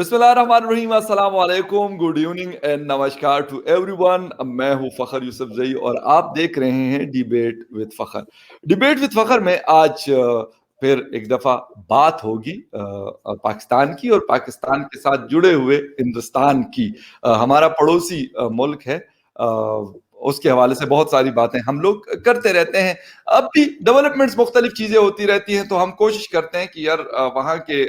बिस्मिल्लाहिर्रहमानिर्रहीम, अस्सलाम वालेकुम, गुड इवनिंग एंड नमस्कार टू एवरीवन। मैं हूं फ़खर यूसुफजई और आप देख रहे हैं debate with Fakhar. Debate with Fakhar में आज फिर एक दफ़ा बात होगी पाकिस्तान की और पाकिस्तान के साथ जुड़े हुए हिंदुस्तान की। हमारा पड़ोसी मुल्क है, उसके हवाले से बहुत सारी बातें हम लोग करते रहते हैं। अब भी डेवलपमेंट्स मुख्तलिफ चीज़ें होती रहती हैं, तो हम कोशिश करते हैं कि यार वहाँ के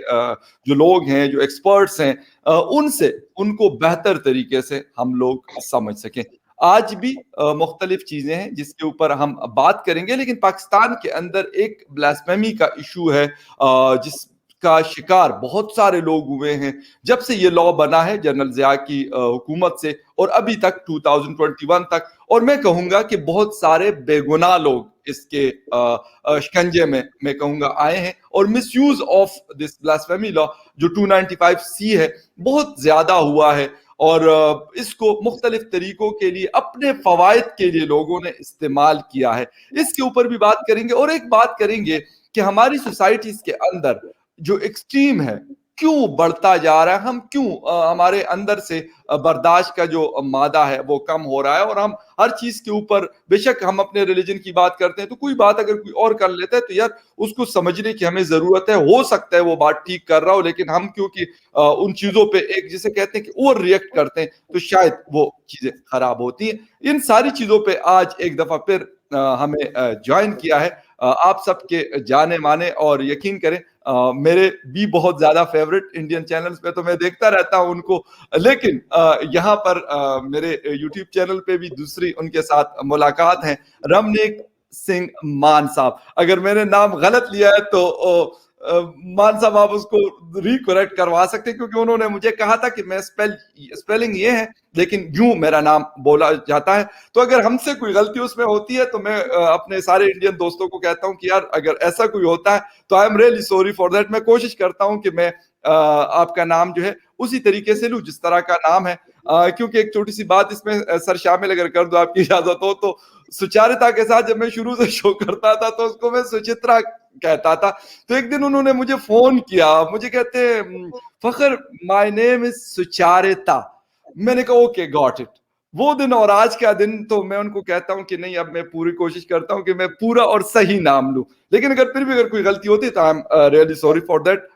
जो लोग हैं, जो एक्सपर्ट्स हैं, उनसे उनको बेहतर तरीके से हम लोग समझ सकें। आज भी मुख्तलिफ चीज़ें हैं जिसके ऊपर हम बात करेंगे, लेकिन पाकिस्तान के अंदर एक ब्लास्फेमी का इशू है जिसका शिकार बहुत सारे लोग हुए हैं जब से ये लॉ बना है जनरल ज़िया की हुकूमत से और अभी तक 2021 तक। और मैं कहूँगा कि बहुत सारे बेगुनाह लोग इसके शिकंजे में मैं कहूँगा आए हैं और misuse of this blasphemy law जो 295C है बहुत ज़्यादा हुआ है और इसको मुख्तलिफ तरीकों के लिए अपने फवायद के लिए लोगों ने इस्तेमाल किया है। इसके ऊपर भी बात करेंगे और एक बात करेंगे कि हमारी सोसाइटीज़ के अंदर जो एक्सट्रीम है क्यों बढ़ता जा रहा है, हम क्यों हमारे अंदर से बर्दाश्त का जो मादा है वो कम हो रहा है और हम हर चीज के ऊपर, बेशक हम अपने रिलीजन की बात करते हैं तो कोई बात अगर कोई और कर लेता है तो यार उसको समझने की हमें जरूरत है। हो सकता है वो बात ठीक कर रहा हो, लेकिन हम क्योंकि उन चीजों पे एक जिसे कहते हैं कि ओवर रिएक्ट करते हैं तो शायद वो चीजें खराब होती हैं। इन सारी चीजों पे आज एक दफा फिर हमें ज्वाइन किया है आप सबके जाने माने और यकीन करें मेरे भी बहुत ज्यादा फेवरेट इंडियन चैनल्स पे तो मैं देखता रहता हूं उनको, लेकिन यहाँ पर मेरे यूट्यूब चैनल पे भी दूसरी उनके साथ मुलाकात है, रमनीक सिंह मान साहब। अगर मैंने नाम गलत लिया है तो मान साहब आप उसको रिकरेक्ट करवा सकते हैं, क्योंकि उन्होंने मुझे कहा था कि मैं स्पेलिंग ये है लेकिन यूं मेरा नाम बोला जाता है। तो अगर हमसे कोई गलती उसमें होती है तो मैं अपने सारे इंडियन दोस्तों को कहता हूं कि यार अगर ऐसा कोई होता है तो I am really sorry for that. मैं कोशिश करता हूं कि मैं आपका नाम जो है उसी तरीके से लूं जिस तरह का नाम है, क्योंकि एक छोटी सी बात इसमें सर शामिल अगर कर दो आपकी इजाजत हो तो, सुचारिता के साथ जब मैं शुरू से शो करता था तो उसको मैं सुचित्रा कहता था। तो एक दिन उन्होंने मुझे फोन किया, मुझे कहते फखर माय नेम इज सुचारिता। मैंने कहा ओके गॉट इट। वो दिन और आज का दिन तो मैं उनको कहता हूं कि नहीं, अब मैं पूरी कोशिश करता हूं कि मैं पूरा और सही नाम लूं, लेकिन अगर फिर भी अगर कोई गलती होती तो I am really sorry for that.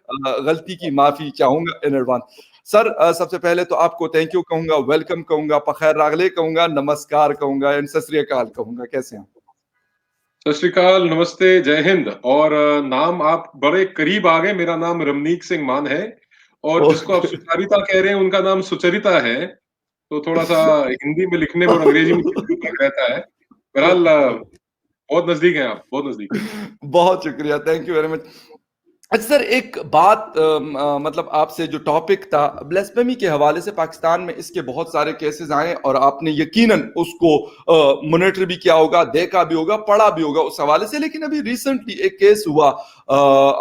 गलती की माफी चाहूंगा इन एडवांस। सर सबसे पहले तो आपको थैंक यू कहूंगा, वेलकम कहूंगा, पखैर रागले कहूंगा, नमस्कार कहूंगा एंड सत श्री अकाल कहूंगा। कैसे हैं? सत श्री अकाल, नमस्ते, जय हिंद। और नाम आप बड़े करीब आ गए। मेरा नाम रमनीक सिंह मान है और जिसको आप सुचारिता कह रहे हैं उनका नाम सुचरिता है। तो थोड़ा सा हिंदी में लिखने में और अंग्रेजी में लिखने में फर्क रहता है। बहरहाल बहुत नजदीक हैं आप, बहुत नजदीक। बहुत शुक्रिया, थैंक यू वेरी मच। अच्छा सर, एक बात मतलब आपसे जो टॉपिक था ब्lasphemy के हवाले से, पाकिस्तान में इसके बहुत सारे केसेस आए और आपने यकीनन उसको मॉनिटर भी किया होगा, देखा भी होगा, पढ़ा भी होगा उस हवाले से। लेकिन अभी रिसेंटली एक केस हुआ,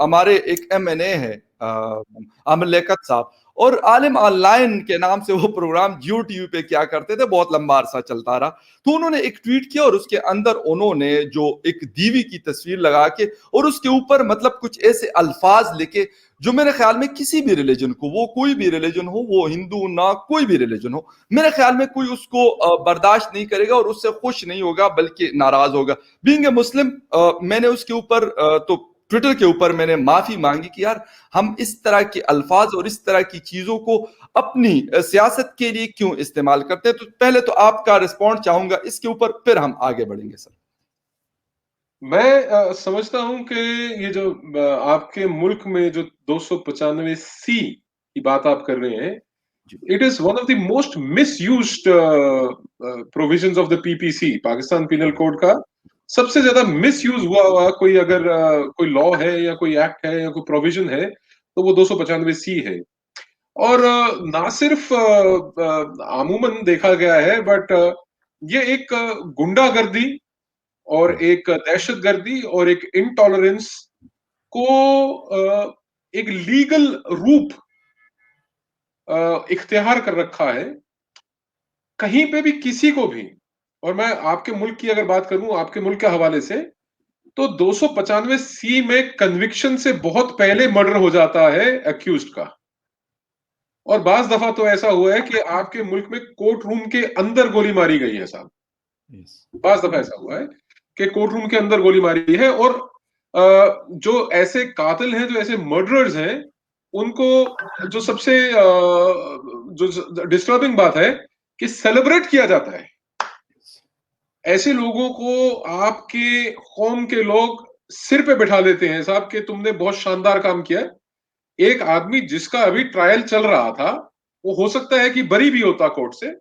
हमारे एक MNA है आमिर लियाकत साहब, और आलिम ऑनलाइन के नाम से वो प्रोग्राम जियो टीवी पे क्या करते थे, बहुत लंबा अरसा चलता रहा। तो उन्होंने एक ट्वीट किया और उसके अंदर उन्होंने जो एक दीवी की तस्वीर लगा के और उसके ऊपर मतलब कुछ ऐसे अल्फाज लिखे जो मेरे ख्याल में किसी भी रिलीजन को, वो कोई भी रिलीजन हो, वो हिंदू ना कोई भी रिलीजन हो, मेरे ख्याल में कोई उसको बर्दाश्त नहीं करेगा और उससे खुश नहीं होगा बल्कि नाराज होगा। बीइंग ए मुस्लिम मैंने उसके ऊपर तो ट्विटर के ऊपर मैंने माफी मांगी कि यार हम इस तरह के अल्फाज और इस तरह की चीजों को अपनी सियासत के लिए क्यों इस्तेमाल करते हैं। तो पहले तो आपका रिस्पॉन्स चाहूंगा इसके ऊपर, फिर हम आगे बढ़ेंगे सर। मैं समझता हूं कि ये जो आपके मुल्क में जो 295C की बात आप कर रहे हैं, जी। It is one of the most misused provisions of the PPC, Pakistan penal code का। सबसे ज्यादा मिसयूज हुआ कोई अगर कोई लॉ है या कोई एक्ट है या कोई प्रोविजन है तो वो 295C है। और ना सिर्फ अमूमन देखा गया है, बट ये एक गुंडागर्दी और एक दहशतगर्दी और एक इंटॉलरेंस को एक लीगल रूप इख्तियार कर रखा है कहीं पे भी किसी को भी। और मैं आपके मुल्क की अगर बात करूं, आपके मुल्क के हवाले से, तो 295C में कन्विक्शन से बहुत पहले मर्डर हो जाता है अक्यूज्ड का। और बाज दफा तो ऐसा हुआ है कि आपके मुल्क में कोर्ट रूम के अंदर गोली मारी गई है साहब। बाज दफा ऐसा हुआ है कि कोर्ट रूम के अंदर गोली मारी है। और जो ऐसे कातिल हैं, जो ऐसे मर्डरर्स हैं, उनको जो सबसे जो डिस्टर्बिंग बात है कि सेलिब्रेट किया जाता है। ऐसे लोगों को आपके कौम के लोग सिर पे बिठा देते हैं साहब कि तुमने बहुत शानदार काम किया। एक आदमी जिसका अभी ट्रायल चल रहा था, वो हो सकता है कि बरी भी होता कोर्ट से,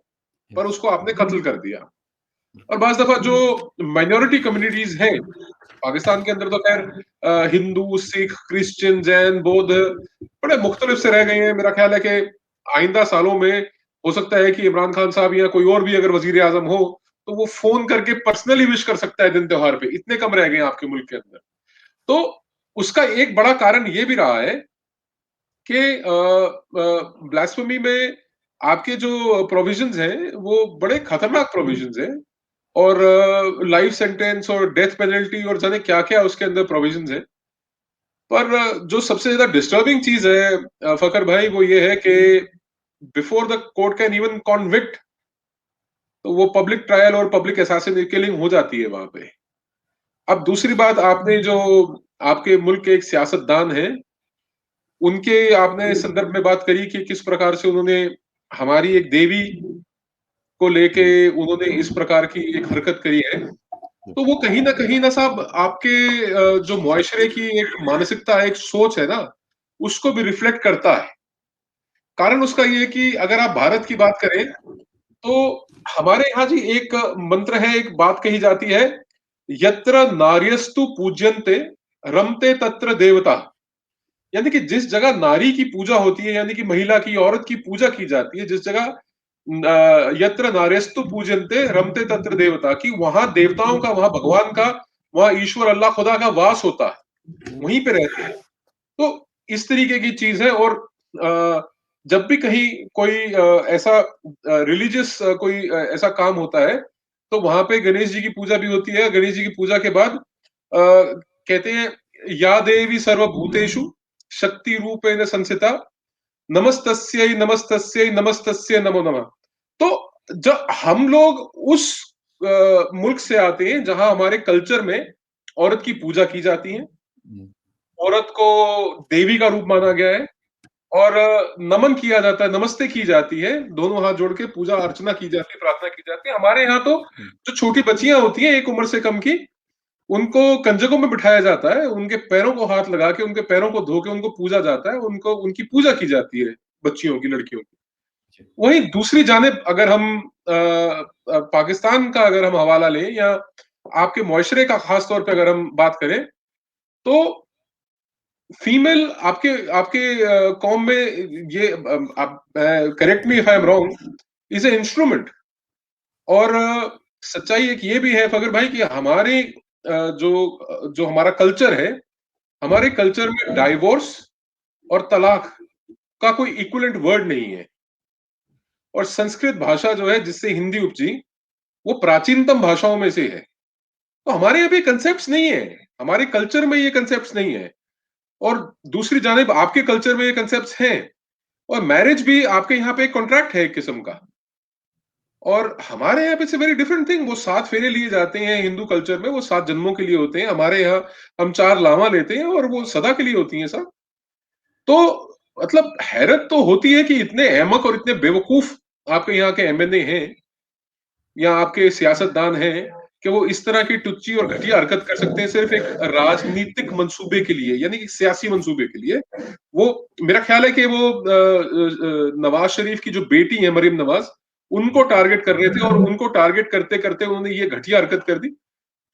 पर उसको आपने कत्ल कर दिया। और बाज दफा जो माइनॉरिटी कम्युनिटीज हैं पाकिस्तान के अंदर, तो खैर हिंदू, सिख, क्रिश्चियन, जैन, बौद्ध बड़े मुख्तलिफ से रह गए हैं। मेरा ख्याल है कि आइंदा सालों में हो सकता है कि इमरान खान साहब या कोई और भी अगर वजीर आजम हो, तो वो फोन करके पर्सनली विश कर सकता है दिन त्योहार पे। इतने कम रह गए हैं आपके मुल्क के अंदर। तो उसका एक बड़ा कारण ये भी रहा है कि ब्लास्फेमी में आपके जो प्रोविजंस हैं वो बड़े खतरनाक प्रोविजंस हैं, और लाइफ सेंटेंस और डेथ पेनल्टी और जाने क्या क्या उसके अंदर प्रोविजंस है। पर जो सबसे ज्यादा डिस्टर्बिंग चीज है फकर भाई, वो ये है कि before the court can even convict, तो वो पब्लिक ट्रायल और पब्लिक असैसिनेशन किलिंग हो जाती है वहां पे। अब दूसरी बात, आपने जो आपके मुल्क के एक सियासतदान हैं, उनके आपने संदर्भ में बात करी कि किस प्रकार से उन्होंने हमारी एक देवी को लेके उन्होंने इस प्रकार की एक हरकत करी है। तो वो कहीं ना साहब आपके जो मुआशरे की एक मानसिकता, एक सोच है ना, उसको भी रिफ्लेक्ट करता है। कारण उसका ये है कि अगर आप भारत की बात करें, तो हमारे यहाँ जी एक मंत्र है, एक बात कही जाती है, यत्र नार्यस्तु पूज्यन्ते रमते तत्र देवता। यानी कि जिस जगह नारी की पूजा होती है, यानी कि महिला की, औरत की पूजा की जाती है, जिस जगह यत्र नार्यस्तु पूजन्ते रमते तत्र देवता, की वहां देवताओं का, वहां भगवान का, वहां ईश्वर अल्लाह खुदा का वास होता है, वहीं पे रहते हैं। तो इस तरीके की चीज है। और जब भी कहीं कोई ऐसा रिलीजियस कोई ऐसा काम होता है, तो वहां पे गणेश जी की पूजा भी होती है। गणेश जी की पूजा के बाद कहते हैं, या देवी सर्वभूतेषु शक्ति रूपेण संस्थिता नमस्तस्यै नमस्तस्यै नमस्तस्यै नमो नमः। तो जब हम लोग उस मुल्क से आते हैं जहां हमारे कल्चर में औरत की पूजा की जाती है, औरत को देवी का रूप माना गया है, और नमन किया जाता है, नमस्ते की जाती है, दोनों हाथ जोड़ के पूजा अर्चना की जाती है, प्रार्थना की जाती है। हमारे यहाँ तो जो छोटी बच्चियां होती हैं एक उम्र से कम की, उनको कंजकों में बिठाया जाता है, उनके पैरों को हाथ लगा के, उनके पैरों को धो के उनको पूजा जाता है, उनको उनकी पूजा की जाती है, बच्चियों की, लड़कियों की। वहीं दूसरी जानिब अगर हम पाकिस्तान का अगर हम हवाला लें, या आपके मुआशरे का खास तौर पे अगर हम बात करें, तो फीमेल आपके आपके कौम में ये, आप correct me if I am wrong, is a instrument. और सच्चाई एक ये भी है फगर भाई कि हमारे जो जो हमारा कल्चर है, हमारे कल्चर में डाइवोर्स और तलाक का कोई इक्विवेलेंट वर्ड नहीं है। और संस्कृत भाषा जो है जिससे हिंदी उपजी, वो प्राचीनतम भाषाओं में से है। तो हमारे यहाँ पे कंसेप्ट नहीं है, हमारे कल्चर में ये कंसेप्ट नहीं है। और दूसरी जानिब आपके कल्चर में ये कंसेप्ट हैं, और मैरिज भी आपके यहाँ पे एक कॉन्ट्रैक्ट है एक किस्म का। और हमारे यहाँ पे से वेरी डिफरेंट थिंग, वो 7 फेरे लिए जाते हैं हिंदू कल्चर में, वो 7 जन्मों के लिए होते हैं। हमारे यहाँ हम 4 लावा लेते हैं और वो सदा के लिए होती हैं सब। तो मतलब हैरत तो होती है कि इतने अहमक और इतने बेवकूफ आपके यहाँ के एमएनए हैं या आपके सियासतदान हैं कि वो इस तरह की टुच्ची और घटिया हरकत कर सकते हैं सिर्फ एक राजनीतिक मंसूबे के लिए, यानी कि सियासी मंसूबे के लिए। वो मेरा ख्याल है कि वो नवाज शरीफ की जो बेटी है मरीम नवाज, उनको टारगेट कर रहे थे, और उनको टारगेट करते करते उन्होंने ये घटिया हरकत कर दी।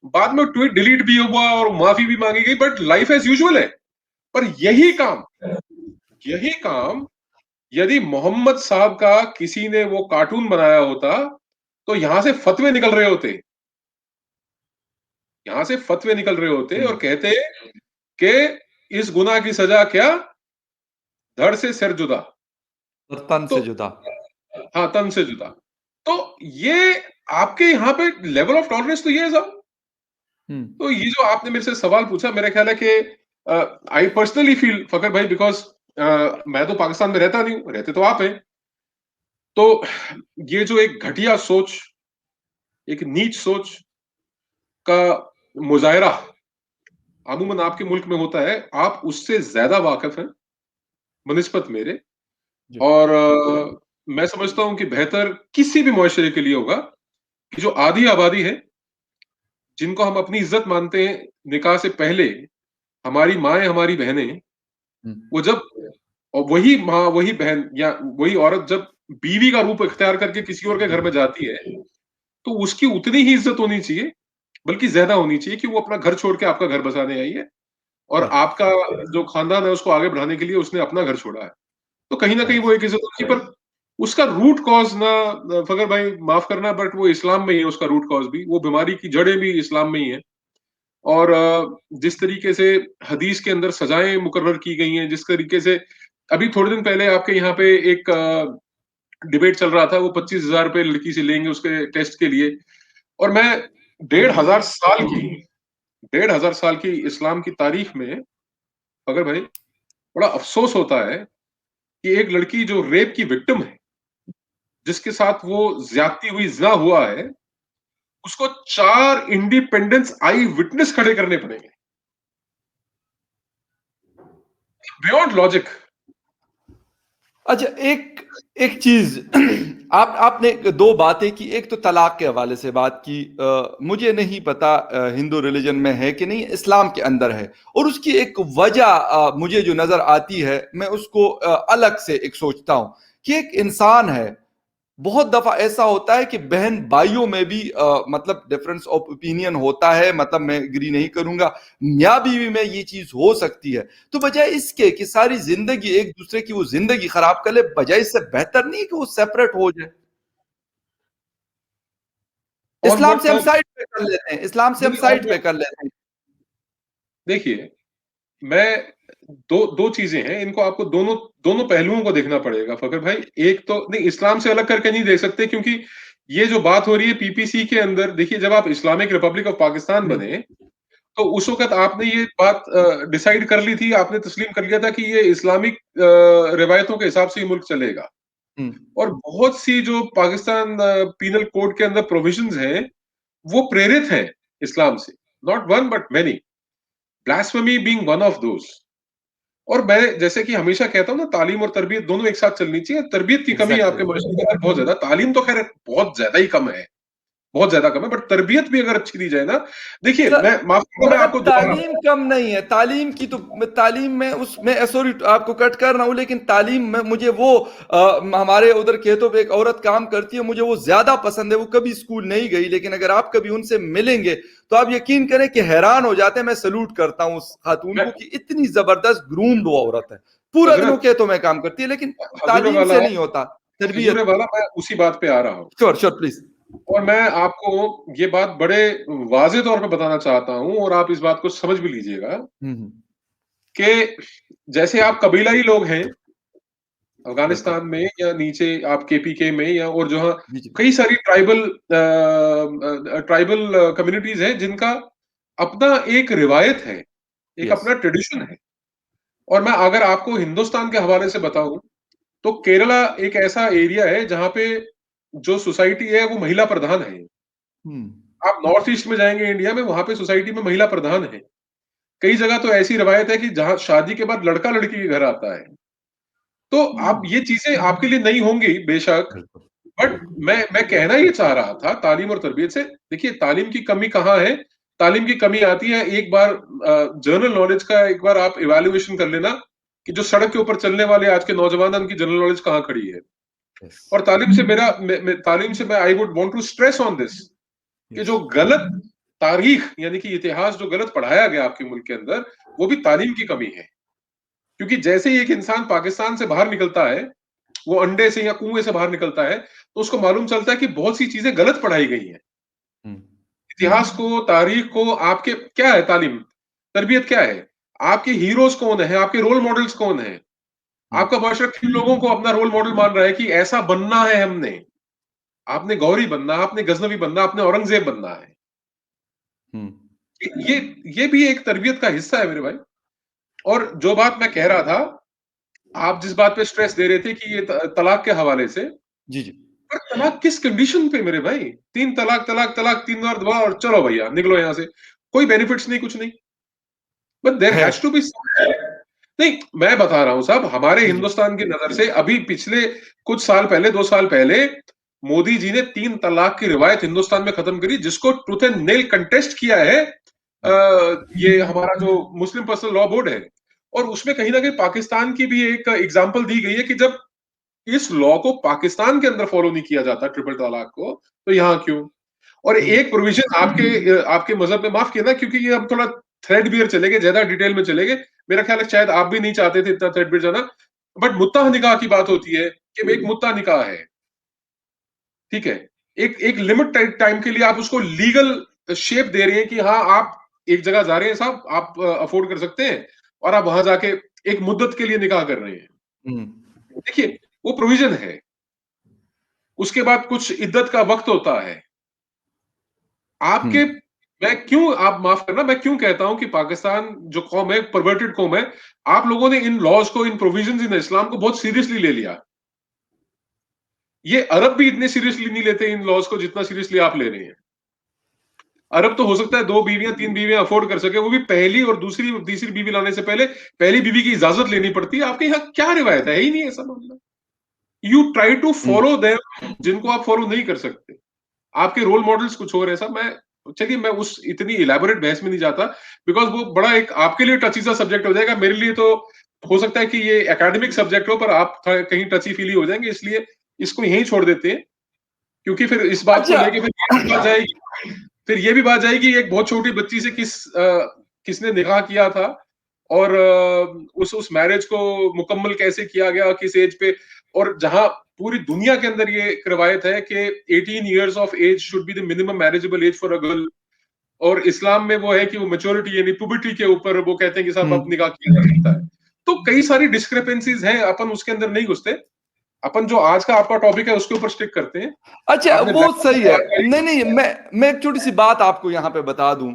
बाद में ट्वीट डिलीट भी हुआ और माफी भी मांगी गई, बट लाइफ एज यूजुअल है। पर यही काम यदि मोहम्मद साहब का किसी ने वो कार्टून बनाया होता, तो यहां से फतवे निकल रहे होते, यहां से फतवे निकल रहे होते और कहते कि इस गुनाह की सजा क्या, धड़ से सिर जुदा, और तन तो से जुदा। हाँ, तन से जुदा। तो ये आपके यहाँ पे लेवल ऑफ टॉलरेंस तो ये है साहब। तो ये जो आपने मेरे से सवाल पूछा, मेरा ख्याल है कि आई पर्सनली फील फकर भाई, बिकॉज मैं तो पाकिस्तान में रहता नहीं हूं, रहते तो आप हैं। तो ये जो एक घटिया सोच, एक नीच सोच का मुजाहरा अमूमन आपके मुल्क में होता है, आप उससे ज्यादा वाकिफ हैं बनिस्बत मेरे। जी। और मैं समझता हूं कि बेहतर किसी भी मुआशरे के लिए होगा कि जो आधी आबादी है, जिनको हम अपनी इज्जत मानते हैं, निकाह से पहले हमारी माएं, हमारी बहनें, हम्म। वो जब, और वही माँ, वही बहन या वही औरत जब बीवी का रूप इख्तियार करके किसी और के घर में जाती है, तो उसकी उतनी ही इज्जत होनी चाहिए, बल्कि ज्यादा होनी चाहिए, कि वो अपना घर छोड़ के आपका घर बसाने आई है, और राइट। आपका जो खानदान है उसको आगे बढ़ाने के लिए उसने अपना घर छोड़ा है। तो कहीं ना कहीं राइट। वो एक इज्जत होती है, पर उसका रूट कॉज ना, फगर भाई माफ करना, बट वो इस्लाम में ही है, उसका रूट कॉज भी, वो बीमारी की जड़ें भी इस्लाम में ही है। और जिस तरीके से हदीस के अंदर सजाएं मुकर्रर की गई हैं, जिस तरीके से अभी थोड़े दिन पहले आपके यहाँ पे एक डिबेट चल रहा था, वो 25,000 रुपए लड़की से लेंगे उसके टेस्ट के लिए। और मैं 1,500 साल की 1,500 साल की इस्लाम की तारीख में, अगर भाई, बड़ा अफसोस होता है कि एक लड़की जो रेप की विक्टिम है, जिसके साथ वो ज्यादती हुई, जिना हुआ है, उसको 4 इंडिपेंडेंस आई विटनेस खड़े करने पड़ेंगे, बियॉन्ड लॉजिक। अच्छा, एक एक चीज आपने दो बातें की। एक तो तलाक के हवाले से बात की। मुझे नहीं पता हिंदू रिलीजन में है कि नहीं, इस्लाम के अंदर है। और उसकी एक वजह मुझे जो नजर आती है, मैं उसको अलग से एक सोचता हूं कि एक इंसान है। बहुत दफा ऐसा होता है कि बहन भाइयों में भी मतलब डिफरेंस ऑफ ओपिनियन होता है, मतलब मैं एग्री नहीं करूंगा। मियाँ बीवी में ये चीज हो सकती है। तो बजाय इसके कि सारी जिंदगी एक दूसरे की वो जिंदगी खराब कर ले, बजाय इससे बेहतर नहीं कि वो सेपरेट हो जाए। ऑन इस्लाम व्हाट से हम टर्म? साइड पे कर लेते हैं, इस्लाम से हम नहीं, साइड पे कर लेते हैं। देखिए, मैं दो दो चीजें हैं, इनको आपको दोनों दोनों पहलुओं को देखना पड़ेगा फकर भाई। एक तो नहीं, इस्लाम से अलग करके नहीं देख सकते, क्योंकि ये जो बात हो रही है पीपीसी के अंदर, देखिए, जब आप इस्लामिक रिपब्लिक ऑफ पाकिस्तान हम्म। बने, तो उस वक्त आपने ये बात डिसाइड कर ली थी, आपने तस्लीम कर लिया था कि ये इस्लामिक रिवायतों के हिसाब से ये मुल्क चलेगा। हम्म। और बहुत सी जो पाकिस्तान पीनल कोड के अंदर प्रोविजंस हैं, वो प्रेरित हैं इस्लाम से, not one but many, blasphemy being one of those. और मैं जैसे कि हमेशा कहता हूं ना, तालीम और तरबियत दोनों एक साथ चलनी चाहिए। तरबियत की कमी है एग्जैक्टली। आपके माशरे के अंदर बहुत ज्यादा, तालीम तो खैर बहुत ज्यादा ही कम है, बहुत ज्यादा कम है, बट तरबियत भी अगर अच्छी दी जाए ना, देखिए, मैं माफ करो, मैं मगर आपको दोबारा, तालीम कम नहीं है। तालीम की तो तालीम में उसमें सॉरी आपको कट कर रहा हूं, लेकिन तालीम में मुझे वो हमारे उधर खेतों पे एक औरत काम करती है, मुझे वो ज्यादा पसंद है। वो कभी स्कूल नहीं गई, लेकिन अगर आप कभी उनसे मिलेंगे तो आप यकीन करें कि हैरान हो जाते हैं। मैं सलूट करता हूं उस खातून मैं को कि इतनी जबरदस्त ग्रूम्ड वो औरत है। पूरा दिन वो हजरत, खेतों में काम करती है, लेकिन हजूर तालीम वाला, से नहीं होता, हजूर तरबियत। वाला, मैं उसी बात पे आ रहा हूं। Sure sure please. और मैं आपको ये बात बड़े वाजे तौर पे बताना चाहता हूं, और आप इस बात को समझ भी लीजिएगा, हम्म। कि जैसे आप कबीलाई लोग हैं बिल्कुल। अफगानिस्तान में, या नीचे आप केपीके में, या और जहां जी जी। कई सारी ट्राइबल कम्युनिटीज हैं, जिनका अपना एक रिवायत है, एक यस। अपना ट्रेडिशन है। और मैं अगर आपको हिंदुस्तान के हवाले से बताऊं, तो केरला एक ऐसा एरिया है जहां पे जो सोसाइटी है वो महिला प्रधान है। हम्म। आप नॉर्थ ईस्ट में जाएंगे इंडिया में, वहां पे सोसाइटी में महिला प्रधान है। कई जगह तो ऐसी रवायत है कि जहां शादी के बाद लड़का लड़की के घर आता है। तो आप, ये चीजें आपके लिए नहीं होंगी बेशक, बिल्कुल। बट मैं कहना ये चाह रहा था, तालीम और तरबियत से, देखिए, तालीम की कमी कहाँ है? तालीम की कमी आती है, एक बार जनरल नॉलेज का एक बार आप इवैल्यूएशन कर लेना, कि जो सड़क के ऊपर चलने वाले आज के नौजवान हैं, उनकी जनरल नॉलेज कहाँ खड़ी है। यस। और तालीम से तालीम से मैं I would want to stress on this, कि यस। जो गलत तारीख, यानी कि इतिहास जो गलत पढ़ाया गया आपके मुल्क के अंदर, वो भी तालीम की कमी है। क्योंकि जैसे ही एक इंसान पाकिस्तान से बाहर निकलता है, वो अंडे से या कुएं से बाहर निकलता है, तो उसको मालूम चलता है कि बहुत सी चीजें गलत पढ़ाई गई हैं। हम्म। इतिहास को, तारीख को, आपके क्या है तालीम, तरबियत क्या है, आपके हीरोज कौन है, आपके रोल मॉडल्स कौन है। हम्म। आपका माशरा किन लोगों को अपना रोल मॉडल मान रहा है कि ऐसा बनना है हमने। आपने गौरी बनना, आपने गजनवी बनना, आपने औरंगजेब बनना है। हम्म। ये भी एक तरबियत का हिस्सा है मेरे भाई। और जो बात मैं कह रहा था आप जिस बात पे स्ट्रेस दे रहे थे कि ये तलाक के हवाले से, जी जी पर तलाक किस कंडीशन पे मेरे भाई? 3 तलाक, तलाक, तलाक, 3 बार दुआ और चलो भैया निकलो यहाँ से। कोई बेनिफिट्स नहीं, कुछ नहीं। बट देयर है। हैज टू बी नहीं, मैं बता रहा हूँ साहब, हमारे जी जी हिंदुस्तान की नजर से अभी पिछले कुछ साल पहले, 2 साल पहले मोदी जी ने 3 तलाक की रिवायत हिंदुस्तान में खत्म करी, जिसको टूथ एंड नेल कंटेस्ट किया है ये हमारा जो मुस्लिम पर्सनल लॉ बोर्ड है। और उसमें कहीं ना कहीं पाकिस्तान की भी एक एग्जाम्पल दी गई है कि जब इस लॉ को पाकिस्तान के अंदर फॉलो नहीं किया जाता, ट्रिपल तलाक को, तो यहाँ क्यों? और एक प्रोविजन आपके मजहब में, माफ किया ना, क्योंकि ये हम थोड़ा थ्रेडबियर चले गए, ज्यादा डिटेल में चले गए। मेरा ख्याल है शायद आप भी नहीं चाहते थे इतना थ्रेडबियर जाना। बट मुत्ता निकाह की बात होती है कि एक मुत्ता निकाह है, ठीक है, एक एक लिमिट टाइम के लिए आप उसको लीगल शेप दे रहे हैं कि हाँ आप एक जगह जा रहे हैं साहब, आप अफोर्ड कर सकते हैं, और आप वहां जाके एक मुद्दत के लिए निकाह कर रहे हैं। हम्म देखिए, वो प्रोविजन है। उसके बाद कुछ इद्दत का वक्त होता है आपके। हम्म मैं क्यों, आप माफ करना, मैं क्यों कहता हूं कि पाकिस्तान जो कौम है, परवर्टेड कौम है, आप लोगों ने इन लॉज को, इन प्रोविजंस इन इस्लाम को बहुत सीरियसली ले लिया। ये अरब भी इतने सीरियसली नहीं लेते इन लॉज को जितना सीरियसली आप ले रहे हैं। अरब तो हो सकता है 2 बीवियां 3 बीवियां अफोर्ड कर सके, वो भी पहली और दूसरी और तीसरी बीवी लाने से पहले पहली बीवी की इजाजत लेनी पड़ती है। आपके यहाँ क्या रिवायत है? ही नहीं ऐसा मामला। You try to hmm. Follow them जिनको आप फॉलो नहीं कर सकते। आपके रोल मॉडल्स कुछ और है साहब। चलिए मैं उस इतनी इलेबोरेट बहस में नहीं जाता, बिकॉज वो बड़ा एक आपके लिए टची सा सब्जेक्ट हो जाएगा। मेरे लिए तो हो सकता है कि ये एकेडमिक सब्जेक्ट हो, पर आप कहीं टची फीली हो जाएंगे, इसलिए इसको यहीं छोड़ देते हैं। क्योंकि फिर इस बात को अच्छा। लेके फिर ये भी बात जाएगी, फिर ये भी बात जाएगी एक बहुत छोटी बच्ची से किसने निकाह किया था, और उस मैरिज को मुकम्मल कैसे किया गया, किस एज पे। और जहां पूरी दुनिया के अंदर ये एक रवायत है कि 18 years of age should be the minimum marriageable age for a girl, और इस्लाम में वो है कि वो मेच्योरिटी यानी पुबर्टी के ऊपर वो कहते हैं कि साहब अब हम्म। निकाह किया जा सकता है। तो कई सारी डिस्क्रिपेंसीज हैं, अपन उसके अंदर नहीं घुसते। अपन जो आज का आपका टॉपिक है उसके ऊपर स्टिक करते हैं। अच्छा, आपने वो लैपटॉप सही की है। बात करी। नहीं नहीं, मैं एक छोटी सी बात आपको यहाँ पे बता दूं।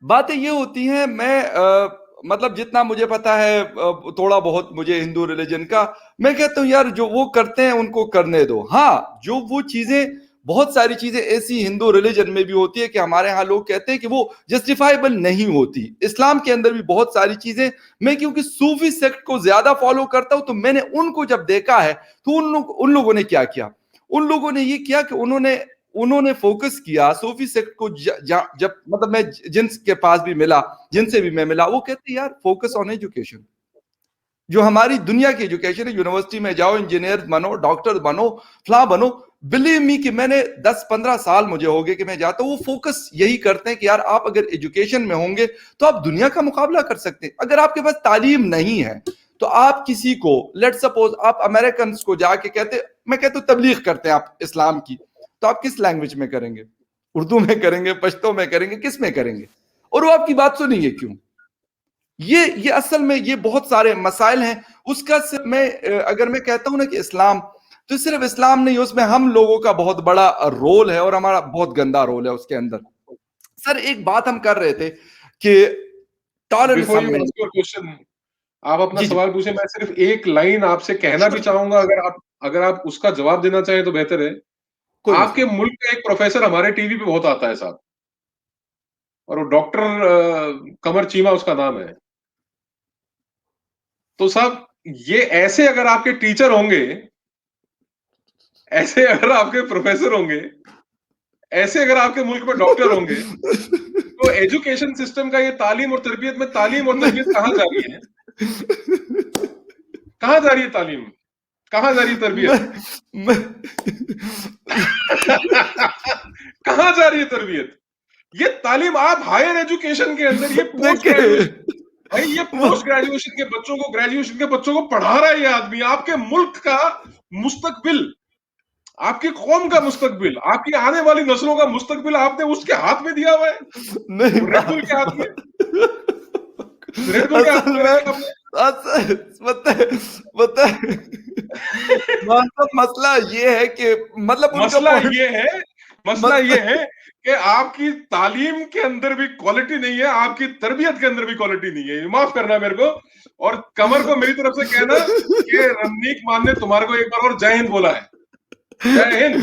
बातें ये होती हैं, मैं मतलब जितना मुझे पता है, थोड़ा बहुत मुझे हिंदू रिलीजन का, मैं कहता हूँ यार जो वो करते हैं उनको करने दो। हाँ, जो वो चीजें, बहुत सारी चीजें ऐसी हिंदू रिलीजन में भी होती है कि हमारे यहाँ लोग कहते हैं कि वो जस्टिफाइबल नहीं होती। इस्लाम के अंदर भी बहुत सारी चीजें, मैं क्योंकि सूफी सेक्ट को ज्यादा फॉलो करता हूं, तो मैंने उनको जब देखा है, तो उन लोगों ने क्या किया, उन लोगों ने ये किया कि उन्होंने उन्होंने फोकस किया सूफी सेक्ट को। जब मतलब मैं जिनके पास भी मिला, जिनसे भी मैं मिला, वो कहते यार फोकस ऑन एजुकेशन। जो हमारी दुनिया की एजुकेशन है, यूनिवर्सिटी में जाओ, इंजीनियर बनो, डॉक्टर बनो, फला बनो। बिलीव मी कि मैंने 10-15 साल मुझे हो गए कि मैं जाता हूँ, वो फोकस यही करते हैं कि यार आप अगर एजुकेशन में होंगे तो आप दुनिया का मुकाबला कर सकते हैं। अगर आपके पास तालीम नहीं है तो आप किसी को, लेट सपोज आप अमेरिकन को जाके कहते, मैं कहता हूँ तबलीग करते हैं आप इस्लाम की, तो आप किस लैंग्वेज में करेंगे? उर्दू में करेंगे, पश्तो में करेंगे, किस में करेंगे? और वो आपकी बात सुनेंगे क्यों? ये असल में ये बहुत सारे मसाइल हैं। उसका सिर्फ मैं अगर मैं कहता हूं ना कि इस्लाम, तो सिर्फ इस्लाम नहीं, उसमें हम लोगों का बहुत बड़ा रोल है और हमारा बहुत गंदा रोल है उसके अंदर। सर एक बात हम कर रहे थे कि टॉलरेंस बिफोर हम यू नहीं। आस्क योर क्वेश्चन, आप अपना जी जी, सवाल पूछे। मैं सिर्फ एक लाइन आपसे कहना भी श्योर श्योर, चाहूंगा, अगर आप उसका जवाब देना चाहें तो बेहतर है। कोई आपके मसला मुल्क का एक प्रोफेसर हमारे टीवी पे बहुत आता है साहब, और वो डॉक्टर कमर चीमा उसका नाम है। तो साहब, ये ऐसे अगर आपके टीचर होंगे, ऐसे अगर आपके प्रोफेसर होंगे, ऐसे अगर आपके मुल्क में डॉक्टर होंगे, तो एजुकेशन सिस्टम का ये तालीम और तरबियत कहाँ जा रही है? कहाँ जा रही है तालीम? कहाँ जा रही है मैं, तरबियत? मैं, कहाँ जा रही है तरबियत? ये तालीम आप हायर एजुकेशन के अंदर, ये पोस्ट देखिए ग्रेजुएशन, भाई ये पोस्ट ग्रेजुएशन के बच्चों को, ग्रेजुएशन के बच्चों को पढ़ा रहा है ये आदमी। आपके मुल्क का मुस्तकबिल, आपकी कौम का मुस्तकबिल, आपकी आने वाली नस्लों का मुस्तकबिल आपने उसके हाथ में दिया हुआ है, नहीं, रेड बुल के हाथ में। रेड बुल के हाथ असल में में, रखा आपने। पता है, पता है, मतलब मसला ये है कि मतलब उनका मसला पॉइंट, ये है मसला ये है कि आपकी तालीम के अंदर भी क्वालिटी नहीं है, आपकी तरबियत के अंदर भी क्वालिटी नहीं है। माफ करना मेरे को, और कमर को मेरी तरफ से कहना कि रमनीक मान ने तुम्हारे को एक बार और जय हिंद बोला है। जय हिंद।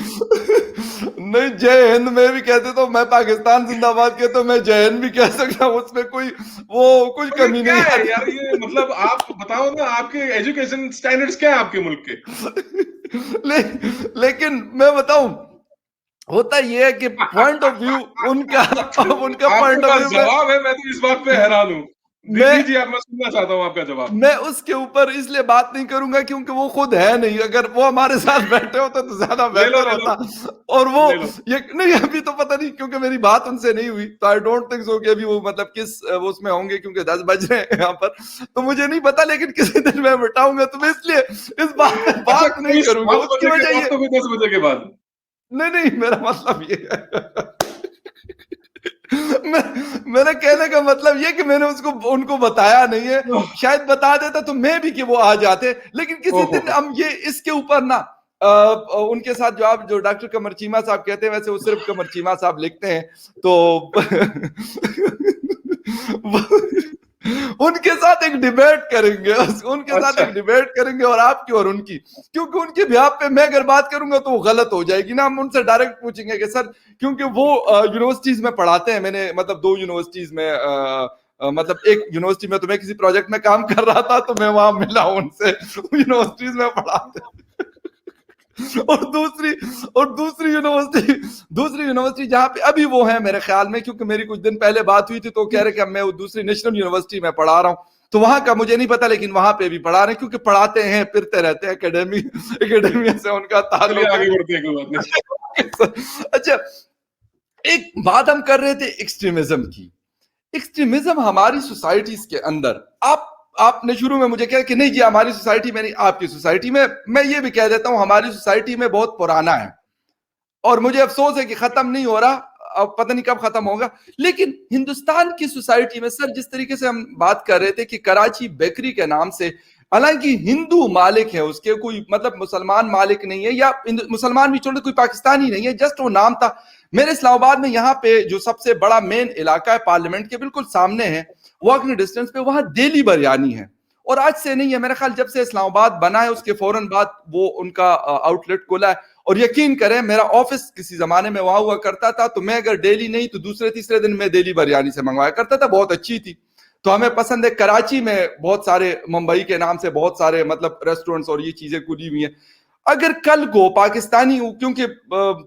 नहीं, जय हिंद में भी कहते तो मैं पाकिस्तान जिंदाबाद के तो मैं जय हिंद भी कह सकता हूँ, उसमें कोई वो कुछ तो ये कमी क्या नहीं है आती। यार, ये मतलब आप बताओ ना, आपके एजुकेशन स्टैंडर्ड्स क्या है आपके मुल्क के? लेकिन मैं बताऊं, होता ये है कि पॉइंट ऑफ व्यू उनका, अब उनका आपके पॉइंट ऑफ पास व्यू जवाब है, मैं तो इस बात पे हैरान हूँ। मैं दीजिए आप, मैं सुनना चाहता हूँ आपका जवाब। मैं उसके ऊपर इसलिए बात नहीं करूंगा क्योंकि वो खुद है नहीं। अगर वो हमारे साथ बैठे होते तो ज्यादा ले लो बेहतर ले लो होता। और वो ले लो। ये नहीं, अभी तो पता नहीं क्योंकि मेरी बात उनसे नहीं हुई, तो आई डोंट थिंक सो कि अभी वो मतलब किस वो उसमें होंगे, क्योंकि 10 बज रहे हैं यहाँ पर, तो मुझे नहीं पता। लेकिन किसी दिन मैं बिठाऊंगा, तो मैं इसलिए इस बात पे अच्छा, बात नहीं कोई करूंगा। 7 उसकी बजे के वजह बाद ये तो कोई 10 बजे के बाद? नहीं नहीं, मेरा मतलब ये है मैं, मेरे कहने का मतलब ये कि मैंने उसको उनको बताया नहीं है। शायद बता देता तो मैं भी कि वो आ जाते, लेकिन किसी ओहो दिन हम ये इसके ऊपर ना उनके साथ जो आप जो डॉक्टर कमर चीमा साहब कहते हैं, वैसे वो सिर्फ कमर चीमा साहब लिखते हैं, तो उनके साथ एक डिबेट करेंगे, उनके साथ अच्छा, एक डिबेट करेंगे, और आपकी और उनकी, क्योंकि उनके बिहाफ पे मैं अगर बात करूंगा तो वो गलत हो जाएगी ना। हम उनसे डायरेक्ट पूछेंगे कि सर, क्योंकि वो यूनिवर्सिटीज में पढ़ाते हैं, मैंने मतलब 2 यूनिवर्सिटीज में मतलब एक यूनिवर्सिटी में तो मैं किसी प्रोजेक्ट में काम कर रहा था, तो मैं वहां मिला उनसे, यूनिवर्सिटीज में पढ़ाते और दूसरी यूनिवर्सिटी जहां पे अभी वो है मेरे ख्याल में, क्योंकि मेरी कुछ दिन पहले बात हुई थी, तो कह रहे कि अब मैं वो दूसरी नेशनल यूनिवर्सिटी में पढ़ा रहा हूँ, तो वहां का मुझे नहीं पता, लेकिन वहां पे भी पढ़ा रहे हैं, क्योंकि पढ़ाते हैं, फिरते रहते हैं, एकेडमिया से उनका चलिए ताल्लुक है। आगे बढ़ते हैं, कोई बात नहीं। अच्छा, एक बात हम कर रहे थे एक्सट्रीमिज्म की। एक्सट्रीमिज्म हमारी सोसाइटीज के अंदर, आपने शुरू में मुझे कहा कि नहीं जी हमारी सोसाइटी में नहीं, आपकी सोसाइटी में, मैं ये भी कह देता हूं हमारी सोसाइटी में बहुत पुराना है, और मुझे अफसोस है कि खत्म नहीं हो रहा, अब पता नहीं कब खत्म होगा। लेकिन हिंदुस्तान की सोसाइटी में सर, जिस तरीके से हम बात कर रहे थे कि कराची बेकरी के नाम से, हालांकि हिंदू मालिक है उसके, कोई मतलब मुसलमान मालिक नहीं है, या मुसलमान भी छोड़े कोई पाकिस्तानी नहीं है, जस्ट वो नाम था। मेरे इस्लामाबाद में यहाँ पे जो सबसे बड़ा मेन इलाका है, पार्लियामेंट के बिल्कुल सामने है, वॉकिंग डिस्टेंस पे, वहां डेली बिरयानी है। और आज से नहीं है, मेरे ख्याल जब से इस्लामाबाद बना है उसके फौरन बाद वो उनका आउटलेट खोला है। और यकीन करें, मेरा ऑफिस किसी जमाने में वहां हुआ करता था, तो मैं अगर डेली नहीं तो दूसरे तीसरे दिन मैं डेली बिरयानी से मंगवाया करता था, बहुत अच्छी थी, तो हमें पसंद है। कराची में बहुत सारे, मुंबई के नाम से बहुत सारे मतलब रेस्टोरेंट्स और ये चीजें खुली हुई हैं। अगर कल को पाकिस्तानी, क्योंकि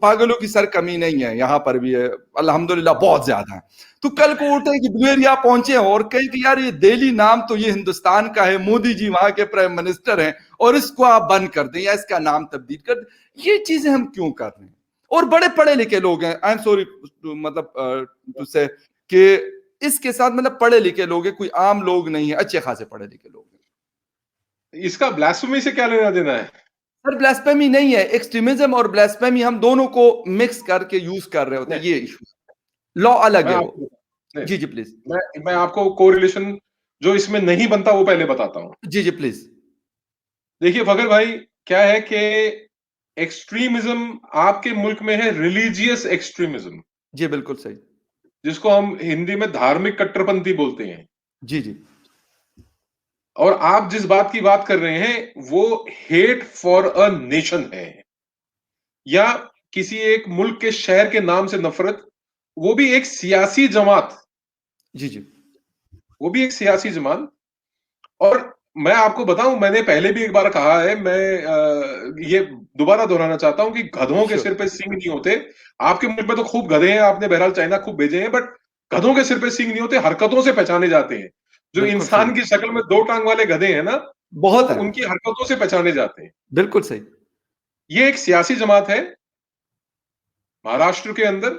पागलों की सर कमी नहीं है, यहाँ पर भी है अल्हम्दुलिल्लाह, बहुत ज्यादा है, तो कल को उठे कि बुलेरिया पहुंचे और कहे कि यार ये दिल्ली नाम तो ये हिंदुस्तान का है, मोदी जी वहां के प्राइम मिनिस्टर हैं, और इसको आप बंद कर दें या इसका नाम तब्दील कर दें, ये चीजें हम क्यों कर रहे हैं? और बड़े पढ़े लिखे लोग हैं, आई एम सॉरी मतलब टू से, कि इसके साथ मतलब पढ़े लिखे लोग हैं, कोई आम लोग नहीं है, अच्छे खासे पढ़े लिखे लोग हैं। इसका ब्लास्फेमी से क्या लेना देना है? सर ब्लास्फेमी नहीं है, एक्सट्रीमिज्म और ब्लास्फेमी हम दोनों को मिक्स करके यूज कर रहे होते हैं, ये इशू, लॉ अलग मैं है वो। आपको नहीं, जी जी प्लीज। मैं आपको कोरिलेशन जो इसमें नहीं बनता वो पहले बताता हूँ। जी जी प्लीज। देखिए फखर भाई, क्या है कि एक्सट्रीमिज्म आपके मुल्क में है रिलीजियस एक्सट्रीमिज्म, जी बिल्कुल सही। जिसको हम हिंदी में धार्मिक कट्टरपंथी बोलते हैं। जी जी। और आप जिस बात की बात कर रहे हैं वो हेट फॉर अ नेशन है, या किसी एक मुल्क के शहर के नाम से नफरत, वो भी एक सियासी जमात, जी जी। वो भी एक सियासी जमात। और मैं आपको बताऊं, मैंने पहले भी एक बार कहा है, मैं ये दोबारा दोहराना चाहता हूं कि गधों के श्योर। सिर पे सींग नहीं होते। आपके मुल्क में तो खूब गधे हैं, आपने बहरहाल चाइना खूब भेजे हैं, बट गधों के सिर पे सींग नहीं होते, हरकतों से पहचाने जाते हैं। जो बिल्कुल इंसान सही। की शक्ल में 2 टांग वाले गधे हैं ना, वो बहुत है। उनकी हरकतों से पहचाने जाते हैं। बिल्कुल सही। ये एक सियासी जमात है। महाराष्ट्र के अंदर,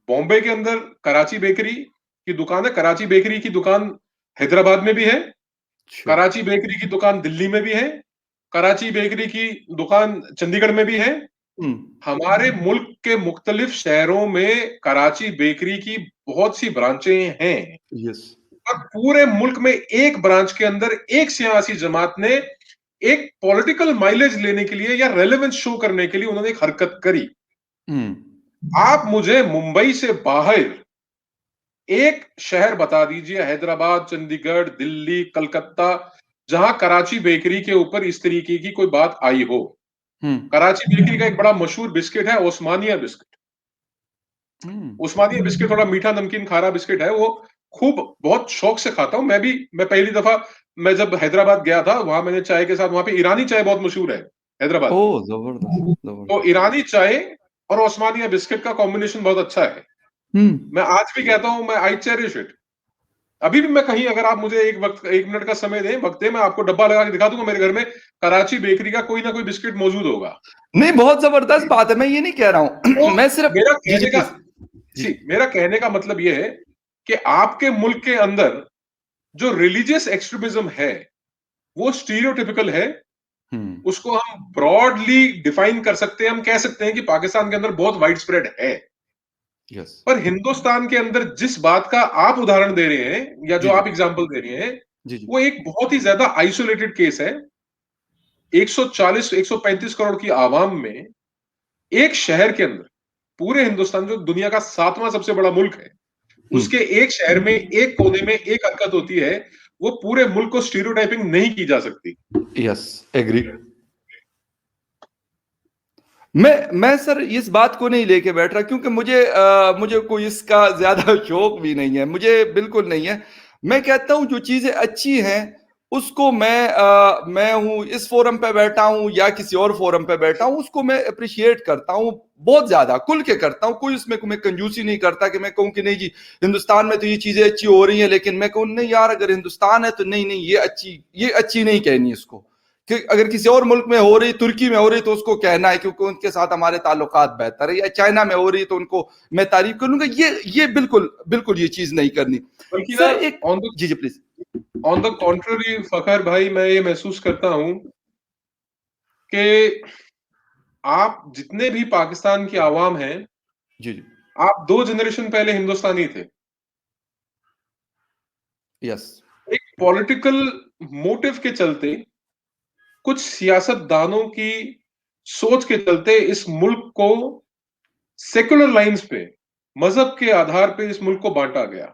बॉम्बे के अंदर कराची बेकरी की दुकान है, कराची बेकरी की दुकान हैदराबाद में भी है, श्योर। कराची बेकरी की दुकान दिल्ली में भी है, कराची बेकरी की दुकान चंडीगढ़ में भी है। हमारे मुल्क के मुख्तलिफ शहरों में कराची बेकरी की बहुत सी ब्रांचें हैं। यस। और पूरे मुल्क में एक ब्रांच के अंदर एक सियासी जमात ने एक पॉलिटिकल माइलेज लेने के लिए या रेलेवेंस शो करने के लिए उन्होंने एक हरकत करी। आप मुझे मुंबई से बाहर एक शहर बता दीजिए, हैदराबाद, चंडीगढ़, दिल्ली, कलकत्ता, जहां कराची बेकरी के ऊपर इस तरीके की कोई बात आई हो। कराची बेकरी का एक बड़ा मशहूर बिस्किट है ओस्मानिया बिस्किट। उस्मानिया बिस्किट थोड़ा मीठा नमकीन खारा बिस्किट है, वो खूब बहुत शौक से खाता हूं मैं पहली दफा मैं जब हैदराबाद गया था, वहां मैंने चाय के साथ, वहां पे ईरानी चाय बहुत मशहूर है हैदराबाद ओ की। जबरदस्त तो जबरदस्त। ईरानी चाय और ओस्मानिया बिस्किट का कॉम्बिनेशन बहुत अच्छा है। मैं आज भी कहता हूं, मैं आई चेरिश इट। अभी भी मैं कहीं, अगर आप मुझे एक मिनट का समय दें, वक्त दें, मैं आपको डब्बा लगा के दिखा दूंगा, मेरे घर में कराची बेकरी का कोई ना कोई बिस्किट मौजूद होगा। नहीं, बहुत जबरदस्त बात है, मैं ये नहीं कह रहा हूं। तो मैं सिर्फ मेरा जी जी कहने का प्लीज। जी सी मेरा कहने का मतलब यह है कि आपके मुल्क के अंदर जो रिलीजियस एक्सट्रीमिज्म है वो स्टीरियोटिपिकल है। उसको हम ब्रॉडली डिफाइन कर सकते हैं, हम कह सकते हैं कि पाकिस्तान के अंदर बहुत वाइड स्प्रेड है। यस। पर हिंदुस्तान के अंदर जिस बात का आप उदाहरण दे रहे हैं या जो जी जी आप एग्जाम्पल दे रहे हैं, जी जी। वो एक बहुत ही ज्यादा आइसोलेटेड केस है। 140 135 करोड़ की आवाम में एक शहर के अंदर, पूरे हिंदुस्तान जो दुनिया का 7वां सबसे बड़ा मुल्क है, उसके एक शहर में एक कोने में एक हरकत होती है, वो पूरे मुल्क को स्टीरियोटाइपिंग नहीं की जा सकती। Yes, agree. मैं सर इस बात को नहीं लेके बैठ रहा, क्योंकि मुझे कोई इसका ज्यादा शौक भी नहीं है, मुझे बिल्कुल नहीं है। मैं कहता हूं जो चीजें अच्छी हैं उसको मैं हूं इस फोरम पे बैठा हूं या किसी और फोरम पे बैठा हूं, उसको मैं अप्रिशिएट करता हूं, बहुत ज्यादा खुल के करता हूं। कोई उसमें मैं कंजूसी नहीं करता कि मैं कहूं कि नहीं जी हिंदुस्तान में तो ये चीजें अच्छी हो रही हैं, लेकिन मैं कहूं नहीं यार, अगर हिंदुस्तान है तो नहीं नहीं ये अच्छी नहीं कहनी इसको। कि अगर किसी और मुल्क में हो रही, तुर्की में हो रही, तो उसको कहना है क्योंकि उनके साथ हमारे ताल्लुकात बेहतर है, या चाइना में हो रही तो उनको मैं तारीफ करूंगा। ये बिल्कुल बिल्कुल ये चीज नहीं करनी। बल्कि ना, सर एक ऑन द जी जी please. On the contrary Fakhar भाई, मैं ये महसूस करता हूं कि आप जितने भी पाकिस्तान की आवाम हैं, जी जी। आप 2 जनरेशन पहले हिंदुस्तानी थे। यस। एक पॉलिटिकल मोटिव के चलते, कुछ सियासतदानों की सोच के चलते इस मुल्क को सेकुलर लाइंस पे, मजहब के आधार पे इस मुल्क को बांटा गया।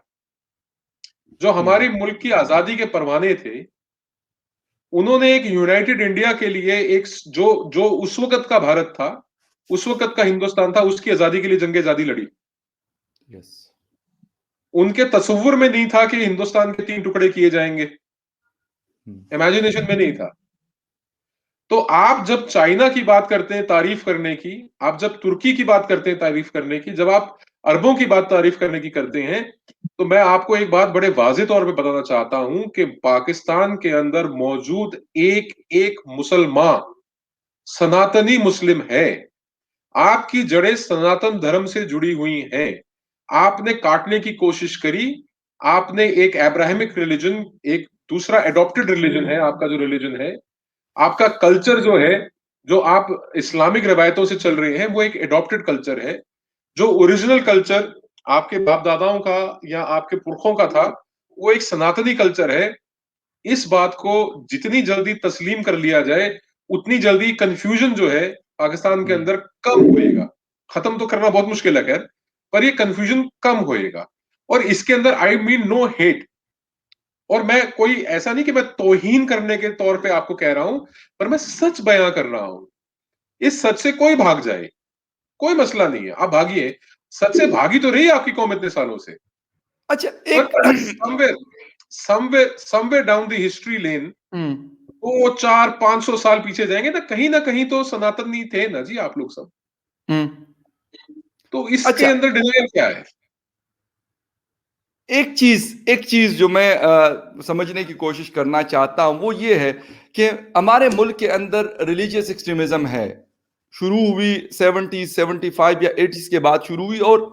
जो हमारे मुल्क की आजादी के परवाने थे, उन्होंने एक यूनाइटेड इंडिया के लिए, एक जो जो उस वक्त का भारत था, उस वक्त का हिंदुस्तान था, उसकी आजादी के लिए जंग आजादी लड़ी। यस। उनके तस्वुर में नहीं था कि हिंदुस्तान के 3 टुकड़े किए जाएंगे, इमेजिनेशन में नहीं था। तो आप जब चाइना की बात करते हैं तारीफ करने की, आप जब तुर्की की बात करते हैं तारीफ करने की, जब आप अरबों की बात तारीफ करने की करते हैं, तो मैं आपको एक बात बड़े वाज़ेह तौर पे बताना चाहता हूं कि पाकिस्तान के अंदर मौजूद एक एक मुसलमान सनातनी मुस्लिम है। आपकी जड़ें सनातन धर्म से जुड़ी हुई हैं। आपने काटने की कोशिश करी, आपने एक अब्राहमिक रिलीजन, एक दूसरा एडॉप्टेड रिलीजन है आपका जो रिलीजन है, आपका कल्चर जो है, जो आप इस्लामिक रिवायतों से चल रहे हैं, वो एक एडॉप्टेड कल्चर है। जो ओरिजिनल कल्चर आपके बाप दादाओं का या आपके पुरखों का था, वो एक सनातनी कल्चर है। इस बात को जितनी जल्दी तस्लीम कर लिया जाए, उतनी जल्दी कंफ्यूजन जो है पाकिस्तान के अंदर कम होएगा। खत्म तो करना बहुत मुश्किल है खैर, पर ये कंफ्यूजन कम होएगा। और इसके अंदर आई मीन नो हेट। और मैं कोई ऐसा नहीं कि मैं तौहीन करने के तौर पे आपको कह रहा हूं, पर मैं सच बयां कर रहा हूं। इस सच से कोई भाग जाए, कोई मसला नहीं है, आप भागिए। सच से भागी तो रही है आपकी कौम इतने सालों से। अच्छा पर एक somewhere somewhere somewhere down the history lane, hmm, वो 400-500 साल पीछे जाएंगे ना कहीं तो सनातनी थे ना जी, आप लोग सब। हम्म। तो इसके अच्छा अंदर डिनायल क्या है? एक चीज जो मैं समझने की कोशिश करना चाहता हूं वो ये है कि हमारे मुल्क के अंदर रिलीजियस एक्सट्रीमिज्म है, शुरू हुई 70 75 या 80 के बाद शुरू हुई और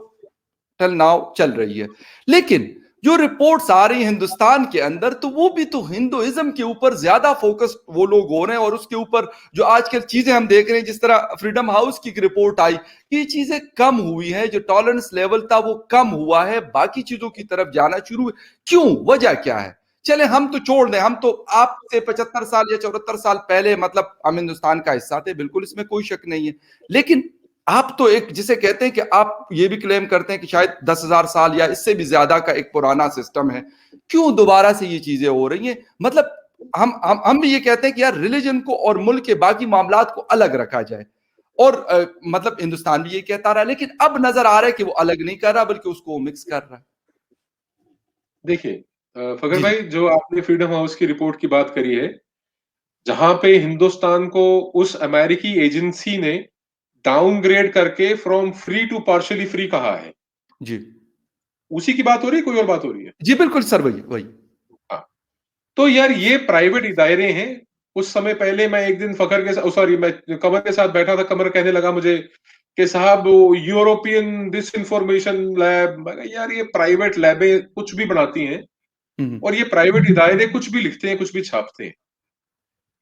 टिल नाउ चल रही है। लेकिन जो रिपोर्ट्स आ रही हैं हिंदुस्तान के अंदर, तो वो भी तो हिंदुइज्म के ऊपर ज्यादा फोकस वो लोग हो रहे हैं, और उसके ऊपर जो आजकल चीजें हम देख रहे हैं, जिस तरह फ्रीडम हाउस की रिपोर्ट आई, ये चीजें कम हुई है, जो टॉलरेंस लेवल था वो कम हुआ है, बाकी चीजों की तरफ जाना शुरू है। क्यों, वजह क्या है? चले हम तो छोड़ दें, हम तो आपसे 75 साल या 74 साल पहले मतलब हम हिंदुस्तान का हिस्सा थे, बिल्कुल इसमें कोई शक नहीं है। लेकिन आप तो एक जिसे कहते हैं कि आप ये भी क्लेम करते हैं कि शायद 10,000 साल या इससे भी ज्यादा का एक पुराना सिस्टम है, क्यों दोबारा से ये चीजें हो रही हैं? मतलब हम भी ये कहते हैं कि यार रिलीजन को और मुल्क के बाकी मामलात को अलग रखा जाए, और मतलब हिंदुस्तान भी ये कहता रहा, लेकिन अब नजर आ रहा है कि वो अलग नहीं कर रहा बल्कि उसको मिक्स कर रहा है। देखिए फगर जी भाई, जो आपने फ्रीडम हाउस की रिपोर्ट की बात करी है, जहां पे हिंदुस्तान को उस अमेरिकी एजेंसी ने डाउनग्रेड करके from free to partially free कहा है, जी उसी की बात हो रही है, कोई और बात हो रही है? जी बिल्कुल सर, वही वही। हाँ। तो यार ये प्राइवेट इदारे हैं। कुछ समय पहले मैं एक दिन फखर के साथ, सॉरी, मैं कमर के साथ बैठा था, कमर कहने लगा मुझे कि साहब वो यूरोपियन डिस इंफॉर्मेशन लैब, मैं कहा, यार ये प्राइवेट लैबें कुछ भी बनाती हैं और ये प्राइवेट इदारे कुछ भी लिखते हैं, कुछ भी छापते हैं।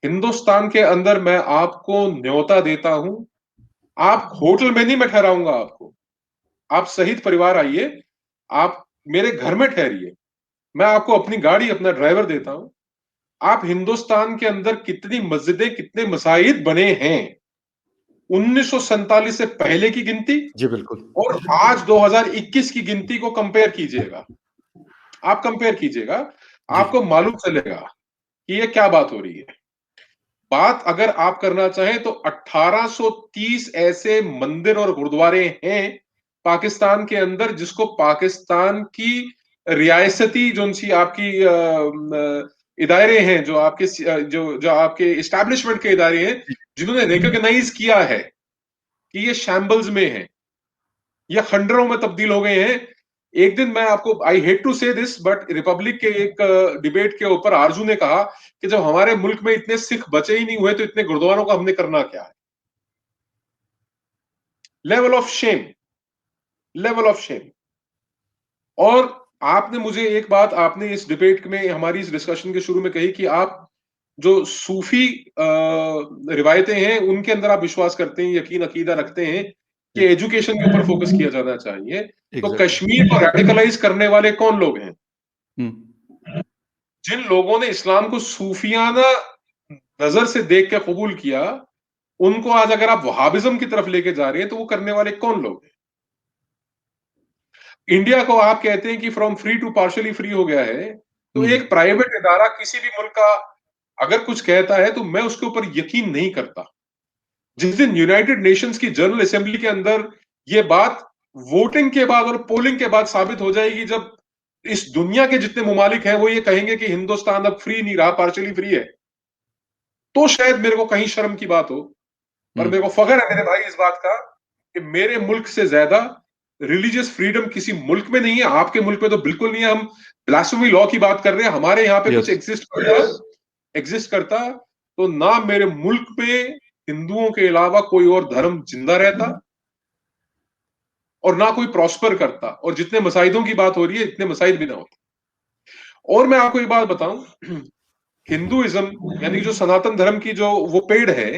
हिंदुस्तान के अंदर मैं आपको न्योता देता हूं, आप होटल में नहीं, मैं ठहराऊंगा आपको, आप सहित परिवार आइए, आप मेरे घर में ठहरिए, मैं आपको अपनी गाड़ी, अपना ड्राइवर देता हूं। आप हिंदुस्तान के अंदर कितनी मस्जिदें, कितने मसाजिद बने हैं 1947 से पहले की गिनती जी बिल्कुल। और आज 2021 की गिनती को कंपेयर कीजिएगा। आप कंपेयर कीजिएगा, जी आपको मालूम चलेगा कि ये क्या बात हो रही है। बात अगर आप करना चाहें तो 1830 ऐसे मंदिर और गुरुद्वारे हैं पाकिस्तान के अंदर, जिसको पाकिस्तान की रियासती जो सी आपकी इदारे हैं, जो आपके जो जो आपके इस्टेब्लिशमेंट के इदारे हैं, जी जिन्होंने रिकॉग्नाइज किया है कि ये शैम्बल्स में है, ये खंडरों में तब्दील हो गए हैं। एक दिन मैं आपको, आई हेट टू से दिस, बट रिपब्लिक के एक डिबेट के ऊपर आरजू ने कहा कि जब हमारे मुल्क में इतने सिख बचे ही नहीं हुए तो इतने गुरुद्वारों का हमने करना क्या है? Level of shame, level of shame. और आपने मुझे एक बात, आपने इस डिबेट में, हमारी इस डिस्कशन के शुरू में कही कि आप जो सूफी रिवायतें हैं उनके अंदर आप विश्वास करते हैं, यकीन अकीदा रखते हैं कि जी एजुकेशन के ऊपर फोकस किया जाना चाहिए। तो एग्जैक्टली। कश्मीर को रेडिकलाइज करने वाले कौन लोग हैं? हम्म। जिन लोगों ने इस्लाम को सूफियाना नजर से देख के कबूल किया, उनको आज अगर आप वहाबिज्म की तरफ लेके जा रहे हैं तो वो करने वाले कौन लोग हैं? इंडिया को आप कहते हैं कि from free to partially free हो गया है, तो हम्म। एक प्राइवेट इदारा किसी भी मुल्क का अगर कुछ कहता है तो मैं उसके ऊपर यकीन नहीं करता। जिस दिन यूनाइटेड नेशंस की जनरल असेंबली के अंदर ये बात वोटिंग के बाद और पोलिंग के बाद साबित हो जाएगी, जब इस दुनिया के जितने मुमालिक हैं वो ये कहेंगे कि हिंदुस्तान अब फ्री नहीं रहा, पार्शियली फ्री है, तो शायद मेरे को कहीं शर्म की बात हो। पर मेरे को फख्र है मेरे भाई इस बात का कि मेरे मुल्क से ज्यादा रिलीजियस फ्रीडम किसी मुल्क में नहीं है। आपके मुल्क में तो बिल्कुल नहीं है। हम ब्लास्फेमी लॉ की बात कर रहे हैं, हमारे यहाँ पे कुछ यस। एग्जिस्ट करता तो ना मेरे मुल्क में हिंदुओं के अलावा कोई और धर्म जिंदा रहता और ना कोई प्रॉस्पर करता, और जितने मसाइदों की बात हो रही है इतने मसाइद भी ना होते। और मैं आपको एक बात बताऊं, हिंदुइज्म यानी कि जो सनातन धर्म की जो वो पेड़ है,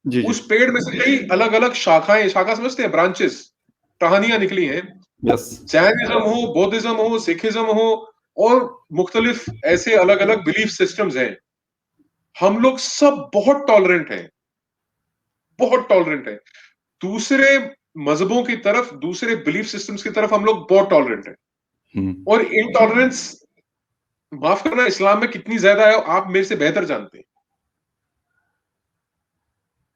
जी जी। उस पेड़ में से कई अलग अलग शाखाएं, शाखा समझते हैं, ब्रांचेस, टहनियां निकली हैं। यस। जैनिज्म हो, बौद्धिज्म हो, सिखिज्म हो, और मुख्तलिफ ऐसे अलग अलग बिलीफ सिस्टम्स हैं। हम लोग सब बहुत टॉलरेंट हैं, बहुत टॉलरेंट हैं। दूसरे मजहबों की तरफ, दूसरे बिलीफ सिस्टम्स की तरफ हम लोग बहुत टॉलरेंट हैं। और इनटॉलरेंस, माफ करना, इस्लाम में कितनी ज्यादा है आप मेरे से बेहतर जानते हैं।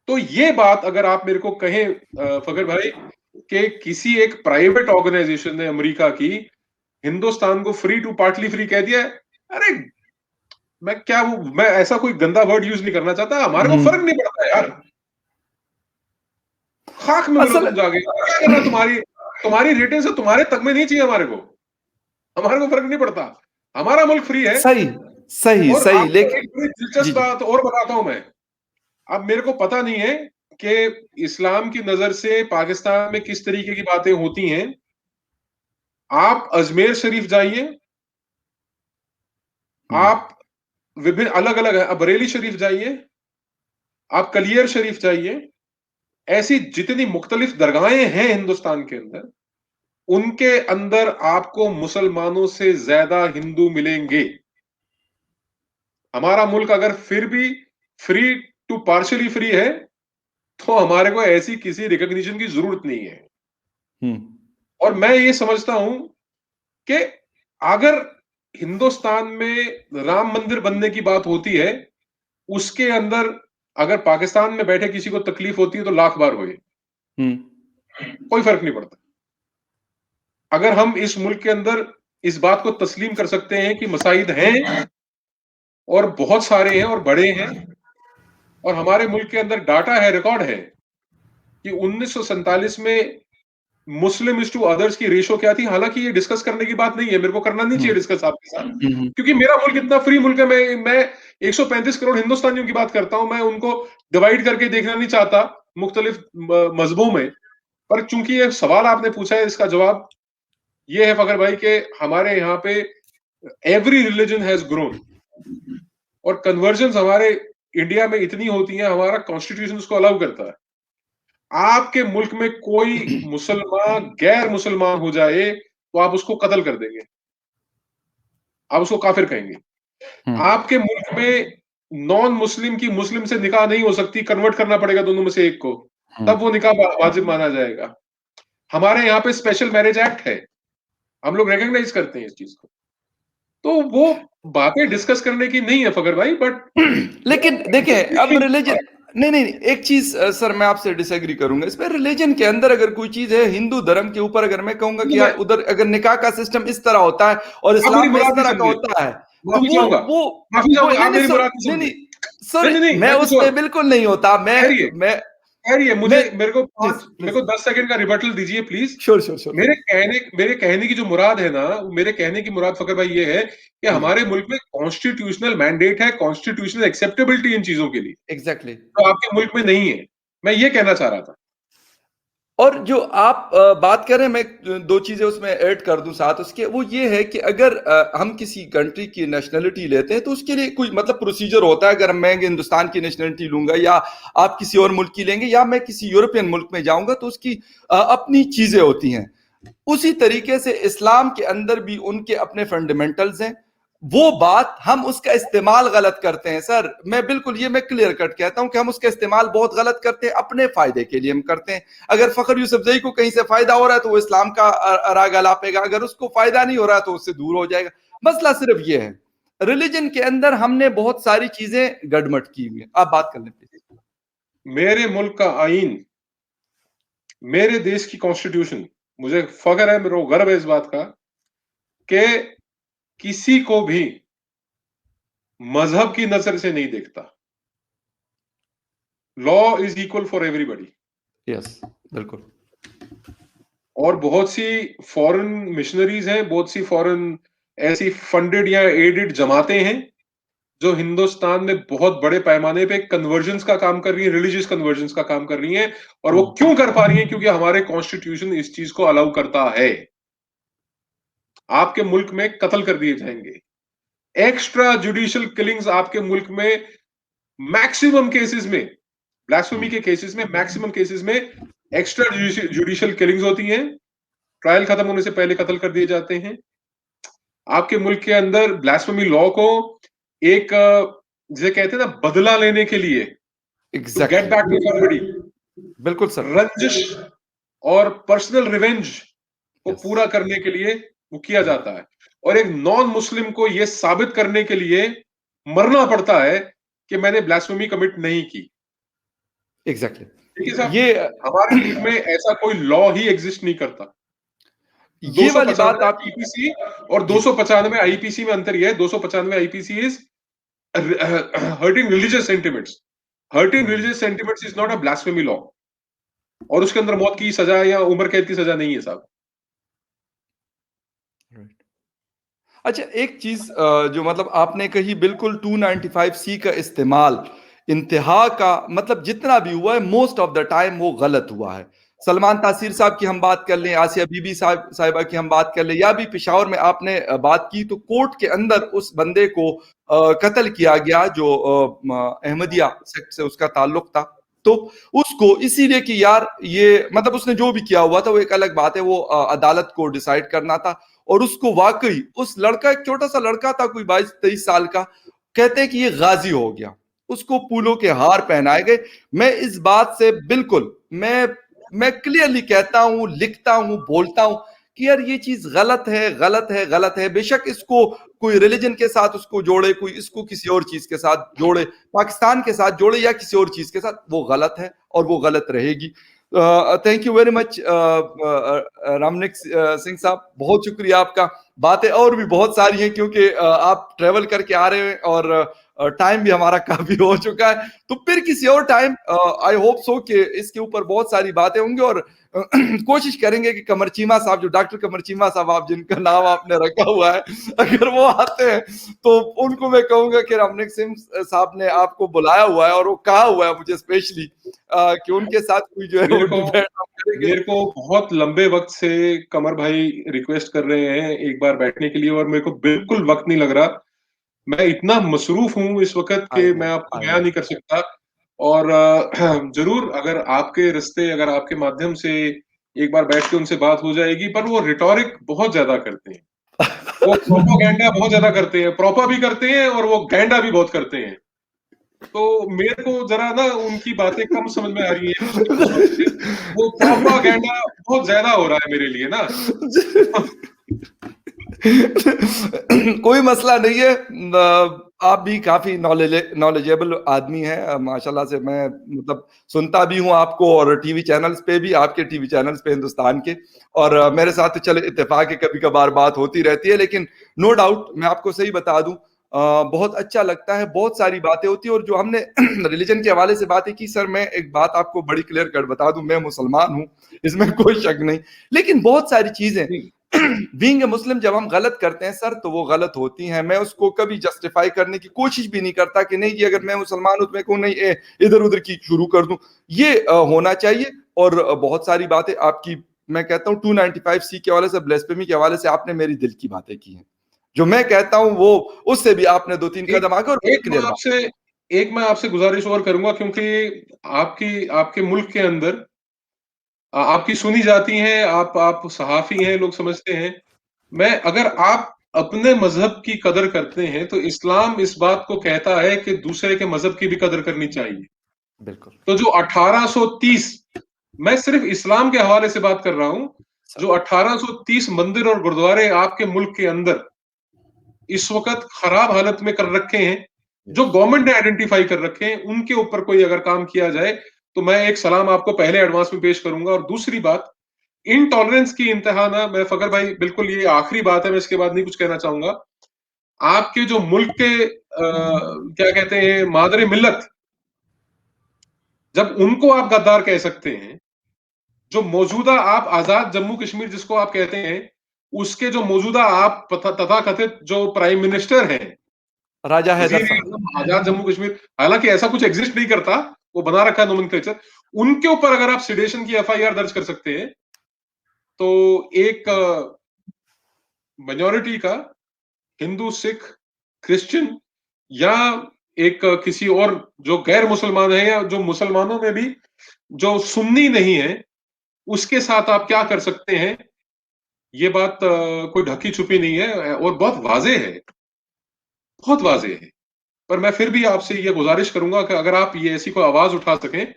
तो ये बात अगर आप मेरे को कहें फगर भाई कि किसी एक प्राइवेट ऑर्गेनाइजेशन ने अमेरिका की हिंदुस्तान को फ्री टू पार्टली फ्री कह दिया है, अरे मैं क्या, वो मैं ऐसा कोई गंदा वर्ड यूज नहीं करना चाहता, हमारे को फर्क नहीं पड़ता यार। खाक में मिलो असल तुम जाके, क्या करना, तुम्हारी तुम्हारी रेटिंग से तुम्हारे तक में नहीं चाहिए हमारे को। हमारे को फर्क नहीं पड़ता, हमारा मुल्क फ्री है। सही सही और सही, आपको लेकिन एक बड़ी जी दिलचस्प जी। बात और बताता हूं मैं। अब मेरे को पता नहीं है कि इस्लाम की नजर से पाकिस्तान में किस तरीके की बातें होती हैं। आप अजमेर शरीफ जाइए, आप विभिन्न अलग अलग, बरेली शरीफ जाइए, आप कलियर शरीफ जाइए, ऐसी जितनी मुख्तलिफ दरगाहें हैं हिंदुस्तान के अंदर, उनके अंदर आपको मुसलमानों से ज्यादा हिंदू मिलेंगे। हमारा मुल्क अगर फिर भी फ्री टू पार्शियली फ्री है, तो हमारे को ऐसी किसी रिकॉग्निशन की जरूरत नहीं है। हम्म, और मैं ये समझता हूं कि अगर हिंदुस्तान में राम मंदिर बनने की बात होती है, उसके अंदर अगर पाकिस्तान में बैठे किसी को तकलीफ होती है तो लाख बार होए, हम्म, कोई फर्क नहीं पड़ता। अगर हम इस मुल्क के अंदर इस बात को तस्लीम कर सकते हैं कि मसाजिद हैं और बहुत सारे हैं और बड़े हैं, और हमारे मुल्क के अंदर डाटा है, रिकॉर्ड है कि 1947 में मुस्लिम इज टू अदर्स की रेशो क्या थी। हालांकि ये डिस्कस करने की बात नहीं है, मेरे को करना नहीं चाहिए डिस्कस आपके साथ, क्योंकि मेरा मुल्क इतना फ्री मुल्क है। मैं 135 करोड़ हिंदुस्तानियों की बात करता हूं, मैं उनको डिवाइड करके देखना नहीं चाहता मुख्तलिफ मजहबों में। पर चूंकि ये सवाल आपने पूछा है, इसका जवाब ये है फखर भाई कि हमारे यहाँ पे एवरी रिलीजन हैज ग्रोन, और कन्वर्जन हमारे इंडिया में इतनी होती है, हमारा कॉन्स्टिट्यूशन उसको अलाउ करता है। आपके मुल्क में कोई मुसलमान गैर मुसलमान हो जाए तो आप उसको कत्ल कर देंगे, आप उसको काफिर कहेंगे। आपके मुल्क में नॉन मुस्लिम की मुस्लिम से निकाह नहीं हो सकती, कन्वर्ट करना पड़ेगा दोनों में से एक को, तब वो निकाह वाजिब माना जाएगा। हमारे यहाँ पे स्पेशल मैरिज एक्ट है, हम लोग रिकॉग्नाइज करते हैं इस चीज को। तो वो बातें डिस्कस करने की नहीं है फकर भाई, बट लेकिन देखें अब रिलीजन, नहीं नहीं एक चीज सर मैं आपसे डिसएग्री करूंगा इस पे। रिलीजन के अंदर अगर कोई चीज है, हिंदू धर्म के ऊपर अगर मैं कहूंगा कि यार उधर अगर निकाह का सिस्टम इस तरह होता है और इस्लाम में इस तरह का होता है, तो माफी चाहूंगा, माफी वो चाहूंगा, नहीं आप नहीं मेरी सर, मुराद नहीं नहीं समझे। नहीं सर, नहीं नहीं, मैं उस पे बिल्कुल नहीं होता। ठहरिए, मैं ठहरिए, मुझे मेरे को प्लीज 10 सेकंड का रिबटल दीजिए प्लीज। Sure sure sure. मेरे कहने की जो मुराद है ना, मेरे कहने की मुराद फकर भाई ये है कि हमारे मुल्क में कॉन्स्टिट्यूशनल मैंडेट है, कॉन्स्टिट्यूशनल एक्सेप्टेबिलिटी इन चीजों के लिए, एग्जैक्टली तो आपके मुल्क में नहीं है। मैं ये कहना चाह रहा था। और जो आप बात कर रहे हैं, मैं दो चीजें उसमें ऐड कर दूं साथ उसके, वो ये है कि अगर हम किसी कंट्री की नेशनलिटी लेते हैं तो उसके लिए कोई मतलब प्रोसीजर होता है। अगर मैं हिंदुस्तान की नेशनलिटी लूंगा या आप किसी और मुल्क की लेंगे या मैं किसी यूरोपियन मुल्क में जाऊंगा तो उसकी अपनी चीजें होती हैं। उसी तरीके से इस्लाम के अंदर भी उनके अपने फंडामेंटल्स हैं। वो बात हम उसका इस्तेमाल गलत करते हैं सर, मैं बिल्कुल ये मैं क्लियर कट कहता हूं कि हम उसका इस्तेमाल बहुत गलत करते हैं, अपने फायदे के लिए हम करते हैं। अगर फखर यूसुफजई को कहीं से फायदा हो रहा है तो वो इस्लाम का राग अलापेगा, अगर उसको फायदा नहीं हो रहा है तो उससे दूर हो जाएगा। मसला सिर्फ ये है, रिलीजन के अंदर हमने बहुत सारी चीजें गड़मट की हुई है। आप बात कर लें प्लीज। मेरे मुल्क का आईन, मेरे देश की कॉन्स्टिट्यूशन, मुझे फख्र है, मेरे को गर्व है इस बात का कि किसी को भी मजहब की नजर से नहीं देखता। Law is equal for everybody. Yes बिल्कुल। और बहुत सी फॉरेन मिशनरीज हैं, बहुत सी फॉरेन ऐसी फंडेड या एडेड जमातें हैं जो हिंदुस्तान में बहुत बड़े पैमाने पे कन्वर्जन्स का काम कर रही हैं, रिलीजियस कन्वर्जन्स का काम कर रही हैं। और वो क्यों कर पा रही हैं? क्योंकि हमारे कॉन्स्टिट्यूशन इस चीज को अलाउ करता है। आपके मुल्क में कत्ल कर दिए जाएंगे, एक्स्ट्रा जुडिशियल किलिंग्स आपके मुल्क में मैक्सिमम केसेस में, ब्लास्फेमी के केसेस में, मैक्सिमम केसेस में एक्स्ट्रा जुडिशियल किलिंग्स होती हैं। ट्रायल खत्म होने से पहले कत्ल कर दिए जाते हैं। आपके मुल्क के अंदर ब्लास्फेमी लॉ को एक जिसे कहते हैं ना बदला लेने के लिए, to get back to somebody, बिल्कुल सर, रंजिश और पर्सनल रिवेंज को पूरा करने के लिए वो किया जाता है। और एक नॉन मुस्लिम को यह साबित करने के लिए मरना पड़ता है कि मैंने ब्लास्फेमी कमिट नहीं की। एग्जैक्टली ठीक है साहब, ये हमारे मुल्क में ऐसा कोई लॉ ही एग्जिस्ट नहीं करता। ये वाली बात 295 आप आईपीसी और 295 आईपीसी में अंतर यह है, 295 IPC is hurting religious sentiments. Hurting religious sentiments is not a blasphemy law, और उसके अंदर मौत की सजा या उम्र कैद की सजा नहीं है साहब। अच्छा एक चीज जो मतलब आपने कही, बिल्कुल 295C का इस्तेमाल इंतहा का मतलब जितना भी हुआ है मोस्ट ऑफ द टाइम वो गलत हुआ है। सलमान तासीर साहब की हम बात कर लें, आसिया बीबी साहिबा की हम बात कर लें, या भी पेशावर में आपने बात की, तो कोर्ट के अंदर उस बंदे को कत्ल किया गया जो अहमदिया सेक्ट से उसका ताल्लुक था। तो उसको इसीलिए कि यार ये मतलब उसने जो भी किया हुआ था वो एक अलग बात है, वो अदालत को डिसाइड करना था। और उसको वाकई उस लड़का, एक छोटा सा लड़का था कोई 22-23 साल का, कहते हैं कि ये गाजी हो गया। उसको फूलों के हार पहनाए गए। मैं इस बात से बिल्कुल मैं क्लियरली कहता हूं, लिखता हूं, बोलता हूं कि यार ये चीज गलत है, गलत है, गलत है। बेशक इसको कोई रिलीजन के साथ उसको जोड़े, कोई इसको किसी और चीज के साथ जोड़े, पाकिस्तान के साथ जोड़े या किसी और चीज के साथ, वो गलत है और वो गलत रहेगी। Thank you very much Ramnik Singh साहब, बहुत शुक्रिया आपका। बातें और भी बहुत सारी हैं क्योंकि आप ट्रेवल करके आ रहे हैं और टाइम भी हमारा काफी हो चुका है। तो फिर किसी और टाइम आई होप सो कि इसके ऊपर बहुत सारी बातें होंगी और कोशिश करेंगे कि कमर चीमा साहब, जो डॉक्टर कमर चीमा साहब आप जिनका नाम आपने रखा हुआ है, अगर वो आते हैं तो उनको मैं कहूंगा कि रामनिक सिंह साहब ने आपको बुलाया हुआ है और वो कहा हुआ है मुझे स्पेशली कि उनके साथ कोई जो है वो डिबेट हम करेंगे। मेरे को बहुत लंबे वक्त से कमर भाई रिक्वेस्ट कर रहे हैं एक बार बैठने के लिए, और मेरे को बिल्कुल वक्त नहीं लग रहा। मैं इतना मसरूफ हूं इस वक्त कि मैं आपको बयान नहीं कर सकता। और जरूर अगर आपके रिश्ते, अगर आपके माध्यम से एक बार बैठ के उनसे बात हो जाएगी। पर वो रिटोरिक बहुत ज्यादा करते हैं, वो प्रोपागैंडा बहुत ज्यादा करते हैं, प्रोपा भी करते हैं और वो गैंडा भी बहुत करते हैं। तो मेरे को जरा ना उनकी बातें कम समझ में आ रही है पिछले कुछ वक्त से। वो प्रोपागैंडा बहुत ज्यादा हो रहा है मेरे लिए ना। कोई मसला नहीं है। आप भी काफी नॉलेजेबल आदमी हैं माशाल्लाह से। मैं मतलब सुनता भी हूं आपको और टीवी चैनल्स पे भी, आपके टीवी चैनल्स पे हिंदुस्तान के, और मेरे साथ तो चले इत्तेफाक है कभी कभार बात होती रहती है। लेकिन नो डाउट मैं आपको सही बता दूं, बहुत अच्छा लगता है, बहुत सारी बातें होती है। और जो हमने रिलीजन के हवाले से बातें की, सर मैं एक बात आपको बड़ी क्लियर कट बता दूं, मैं मुसलमान हूं, इसमें कोई शक नहीं। लेकिन बहुत सारी चीजें बीइंग ए मुस्लिम जब हम गलत करते हैं सर, तो वो गलत होती हैं। मैं उसको कभी जस्टिफाई करने की कोशिश भी नहीं करता कि नहीं, ये अगर मैं मुसलमान हूं तो मैं कहूं नहीं इधर उधर की शुरू कर दूं। ये होना चाहिए। और बहुत सारी बातें आपकी, मैं कहता हूं 295C के हवाले से, ब्लेस्फेमी के हवाले से आपने मेरी दिल की बातें की हैं। जो मैं कहता हूं वो उससे भी आपने 2-3 कदम आगे और एक मैं क्लियर बात। आपसे एक मैं आपसे गुजारिश और करूंगा, क्योंकि आपके मुल्क के अंदर आपकी सुनी जाती हैं, आप सहाफी हैं, लोग समझते हैं। मैं अगर आप अपने मजहब की कदर करते हैं तो इस्लाम इस बात को कहता है कि दूसरे के मजहब की भी कदर करनी चाहिए। बिल्कुल। तो जो 1830, मैं सिर्फ इस्लाम के हवाले से बात कर रहा हूं, जो 1830 मंदिर और गुरुद्वारे आपके मुल्क के अंदर इस वक्त खराब हालत में कर रखे हैं, जो गवर्नमेंट ने आइडेंटिफाई कर रखे हैं, उनके ऊपर कोई अगर काम किया जाए तो मैं एक सलाम आपको पहले एडवांस में पेश करूंगा। और दूसरी बात, इनटॉलरेंस की इंतहा ना, मैं फकर भाई बिल्कुल ये आखिरी बात है, मैं इसके बाद नहीं कुछ कहना चाहूंगा। आपके जो मुल्क के क्या कहते हैं, मादरे मिल्लत, जब उनको आप गद्दार कह सकते हैं, जो मौजूदा आप आजाद जम्मू कश्मीर जिसको आप कहते हैं, उसके जो मौजूदा आप तथाकथित जो प्राइम मिनिस्टर हैं, राजा हैदर वजीर साहब। आजम आजाद जम्मू कश्मीर, हालांकि ऐसा कुछ एग्जिस्ट नहीं करता, वो बना रखा है नोमेनक्लेचर, उनके ऊपर अगर आप सिडेशन की एफआईआर दर्ज कर सकते हैं तो एक मेजॉरिटी का हिंदू, सिख, क्रिश्चियन या एक किसी और जो गैर मुसलमान है, या जो मुसलमानों में भी जो सुन्नी नहीं है, उसके साथ आप क्या कर सकते हैं, ये बात कोई ढकी छुपी नहीं है और बहुत वाजे है, बहुत वाजे है। पर मैं फिर भी आपसे ये गुजारिश करूंगा कि अगर आप ये ऐसी कोई आवाज उठा सकें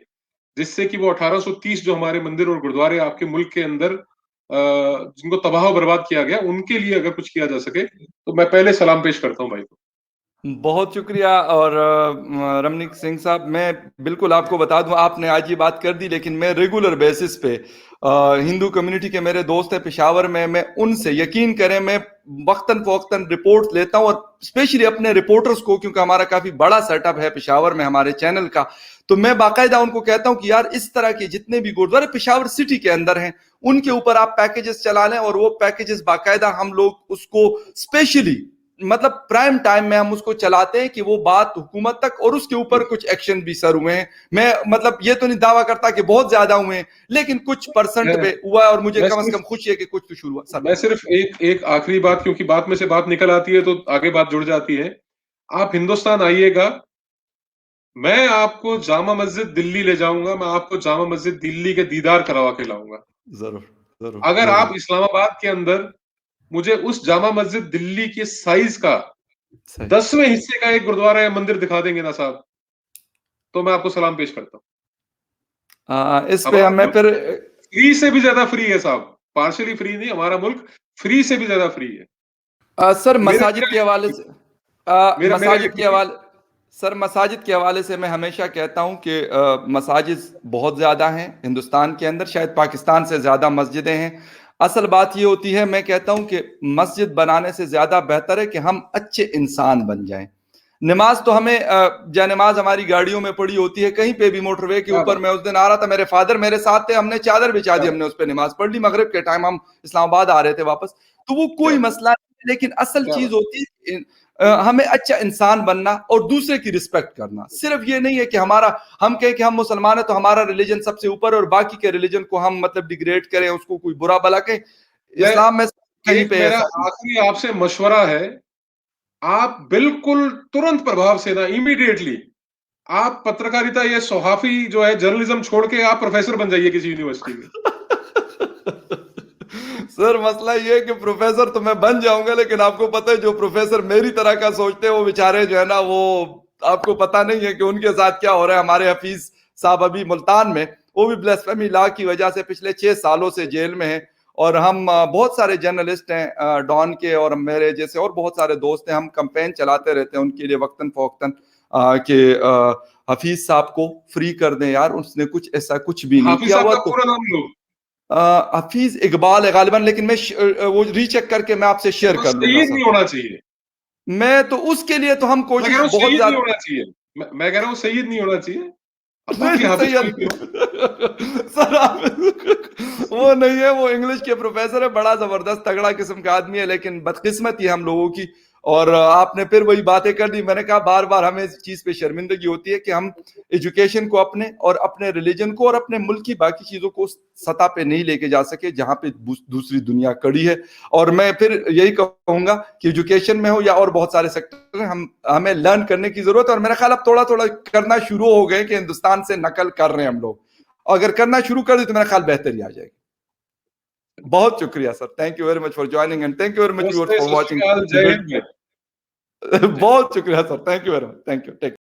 जिससे कि वो 1830 जो हमारे मंदिर और गुरुद्वारे आपके मुल्क के अंदर जिनको तबाह और बर्बाद किया गया, उनके लिए अगर कुछ किया जा सके, तो मैं पहले सलाम पेश करता हूं भाई को। बहुत शुक्रिया। और रमनीक सिंह साहब, मैं बिल्कुल आपको बता दूं, आपने आज ये बात कर दी, लेकिन मैं रेगुलर बेसिस पे हिंदू कम्युनिटी के मेरे दोस्त हैं पेशावर में, मैं उनसे, यकीन करें, मैं वक्तन फवक्तन रिपोर्ट लेता हूं। और स्पेशली अपने रिपोर्टर्स को, क्योंकि हमारा काफी बड़ा सेटअप है पेशावर में हमारे चैनल का, तो मैं बाकायदा उनको कहता हूं कि यार इस तरह के जितने भी गुरुद्वारे पेशावर सिटी के अंदर हैं, उनके ऊपर आप पैकेजेस चला लें। और वो पैकेजेस बाकायदा हम लोग उसको स्पेशली, मतलब प्राइम टाइम में हम उसको चलाते हैं कि वो बात हुकूमत तक, और उसके ऊपर कुछ एक्शन भी सर हुए हैं। मैं मतलब ये तो नहीं दावा करता कि बहुत ज्यादा हुए हैं, लेकिन कुछ परसेंट पे हुआ है और मुझे कम से कम खुशी है कि कुछ तो शुरू हुआ सर। मैं सिर्फ एक आखिरी बात, क्योंकि बात में से बात निकल आती है तो आगे बात जुड़ जाती है। आप हिंदुस्तान आइएगा, मैं आपको जामा मस्जिद दिल्ली ले जाऊंगा, मैं आपको जामा मस्जिद दिल्ली के दीदार करवा के लाऊंगा। जरूर जरूर। अगर जरूर। आप इस्लामाबाद के अंदर मुझे उस जामा मस्जिद दिल्ली के साइज का सही। 10वें हिस्से का एक गुरुद्वारा या मंदिर दिखा देंगे ना साहब, तो मैं आपको सलाम पेश करता हूँ। इस पे हमारा मैं मुल्क फिर फ्री से भी ज्यादा फ्री है साहब, पार्शियली फ्री नहीं, हमारा मुल्क फ्री से भी ज्यादा फ्री है। सर मेरे मसाजिद के हवाले से मेरा मसाजिद के हवाले सर मसाजिद के हवाले से मैं हमेशा कहता हूं कि मसाजिद बहुत ज़्यादा हैं हिंदुस्तान के अंदर, शायद पाकिस्तान से ज़्यादा मस्जिदें हैं। असल बात ये होती है, मैं कहता हूं कि मस्जिद बनाने से ज़्यादा बेहतर है कि हम अच्छे इंसान बन जाएं। नमाज तो हमें नमाज हमारी गाड़ियों में पड़ी होती है, कहीं पे भी मोटरवे के क्या ऊपर। बात मैं उस दिन आ रहा था, मेरे फादर मेरे साथ थे, हमने चादर बिछा दी, क्या हमने उस पर नमाज पढ़ ली। मगरिब के टाइम हम इस्लामाबाद आ रहे थे वापस, तो वो क्या कोई बात मसला नहीं है। लेकिन असल क्या चीज बात होती है हमें अच्छा इंसान बनना और दूसरे की रिस्पेक्ट करना। सिर्फ ये नहीं है कि हम कहें कि हम मुसलमान है तो हमारा रिलीजन सबसे ऊपर और बाकी के रिलीजन को हम मतलब डिग्रेड करें, उसको कोई बुरा भला कहें। मैं इस्लाम में कहीं एक पे मेरा ऐसा नहीं। आखिरी आपसे मशवरा है, आप बिल्कुल तुरंत प्रभाव से ना, इमीडिएटली आप पत्रकारिता, ये सोहाफी जो है जर्नलिज्म छोड़ के आप प्रोफेसर बन जाइए किसी यूनिवर्सिटी में। सर मसला ये है कि प्रोफेसर तो मैं बन जाऊंगा, लेकिन आपको पता है जो प्रोफेसर मेरी तरह का सोचते हैं वो बेचारे जो है ना, वो आपको पता नहीं है कि उनके साथ क्या हो रहा है। हमारे हफीज साहब अभी मुल्तान में, वो भी ब्लास्फेमी लॉ की वजह से पिछले 6 सालों से जेल में है। और हम बहुत सारे जर्नलिस्ट हैं डॉन के और मेरे जैसे और बहुत सारे दोस्त हैं, हम कैंपेन चलाते रहते हैं उनके लिए वक्तन फवक्तन कि हफीज साहब को फ्री कर दें यार, उसने कुछ ऐसा कुछ भी नहीं हाफिज किया साहब हुआ। का तो पूरा नाम लो। हफीज इकबाल है गालिबन, लेकिन मैं वो रीचेक करके मैं आपसे शेयर तो कर लूंगा शहीद नहीं सर। होना चाहिए। मैं तो उसके लिए तो हम मैं कह कोशिश रहा हूँ बहुत शहीद नहीं ज्यादा होना चाहिए। मैं कह रहा हूँ शहीद नहीं होना चाहिए। अब बाकी नहीं हाफिज कोई सैयद भी हो। सर आप वो नहीं है, वो इंग्लिश के प्रोफेसर है, बड़ा जबरदस्त तगड़ा किस्म का आदमी है, लेकिन बदकिस्मती है हम लोगों की। और आपने फिर वही बातें कर दी। मैंने कहा बार बार हमें इस चीज पे शर्मिंदगी होती है कि हम एजुकेशन को अपने और अपने रिलीजन को और अपने मुल्क की बाकी चीजों को सतह पे नहीं लेके जा सके जहां पे दूसरी दुनिया कड़ी है। और मैं फिर यही कहूंगा कि एजुकेशन में हो या और बहुत सारे सेक्टर, हमें लर्न करने की जरूरत है। और मेरा ख्याल अब थोड़ा थोड़ा करना शुरू हो गए कि हिंदुस्तान से नकल कर रहे हैं हम लोग। अगर करना शुरू कर दे तो मेरा ख्याल बेहतरी आ जाएगी। बहुत शुक्रिया sir, thank you very much for joining and thank you very much नमस्ते, फॉर सत श्री वॉचिंग अकाल, जय डिबेट। हिंद। बहुत शुक्रिया sir, thank you very much, thank you, take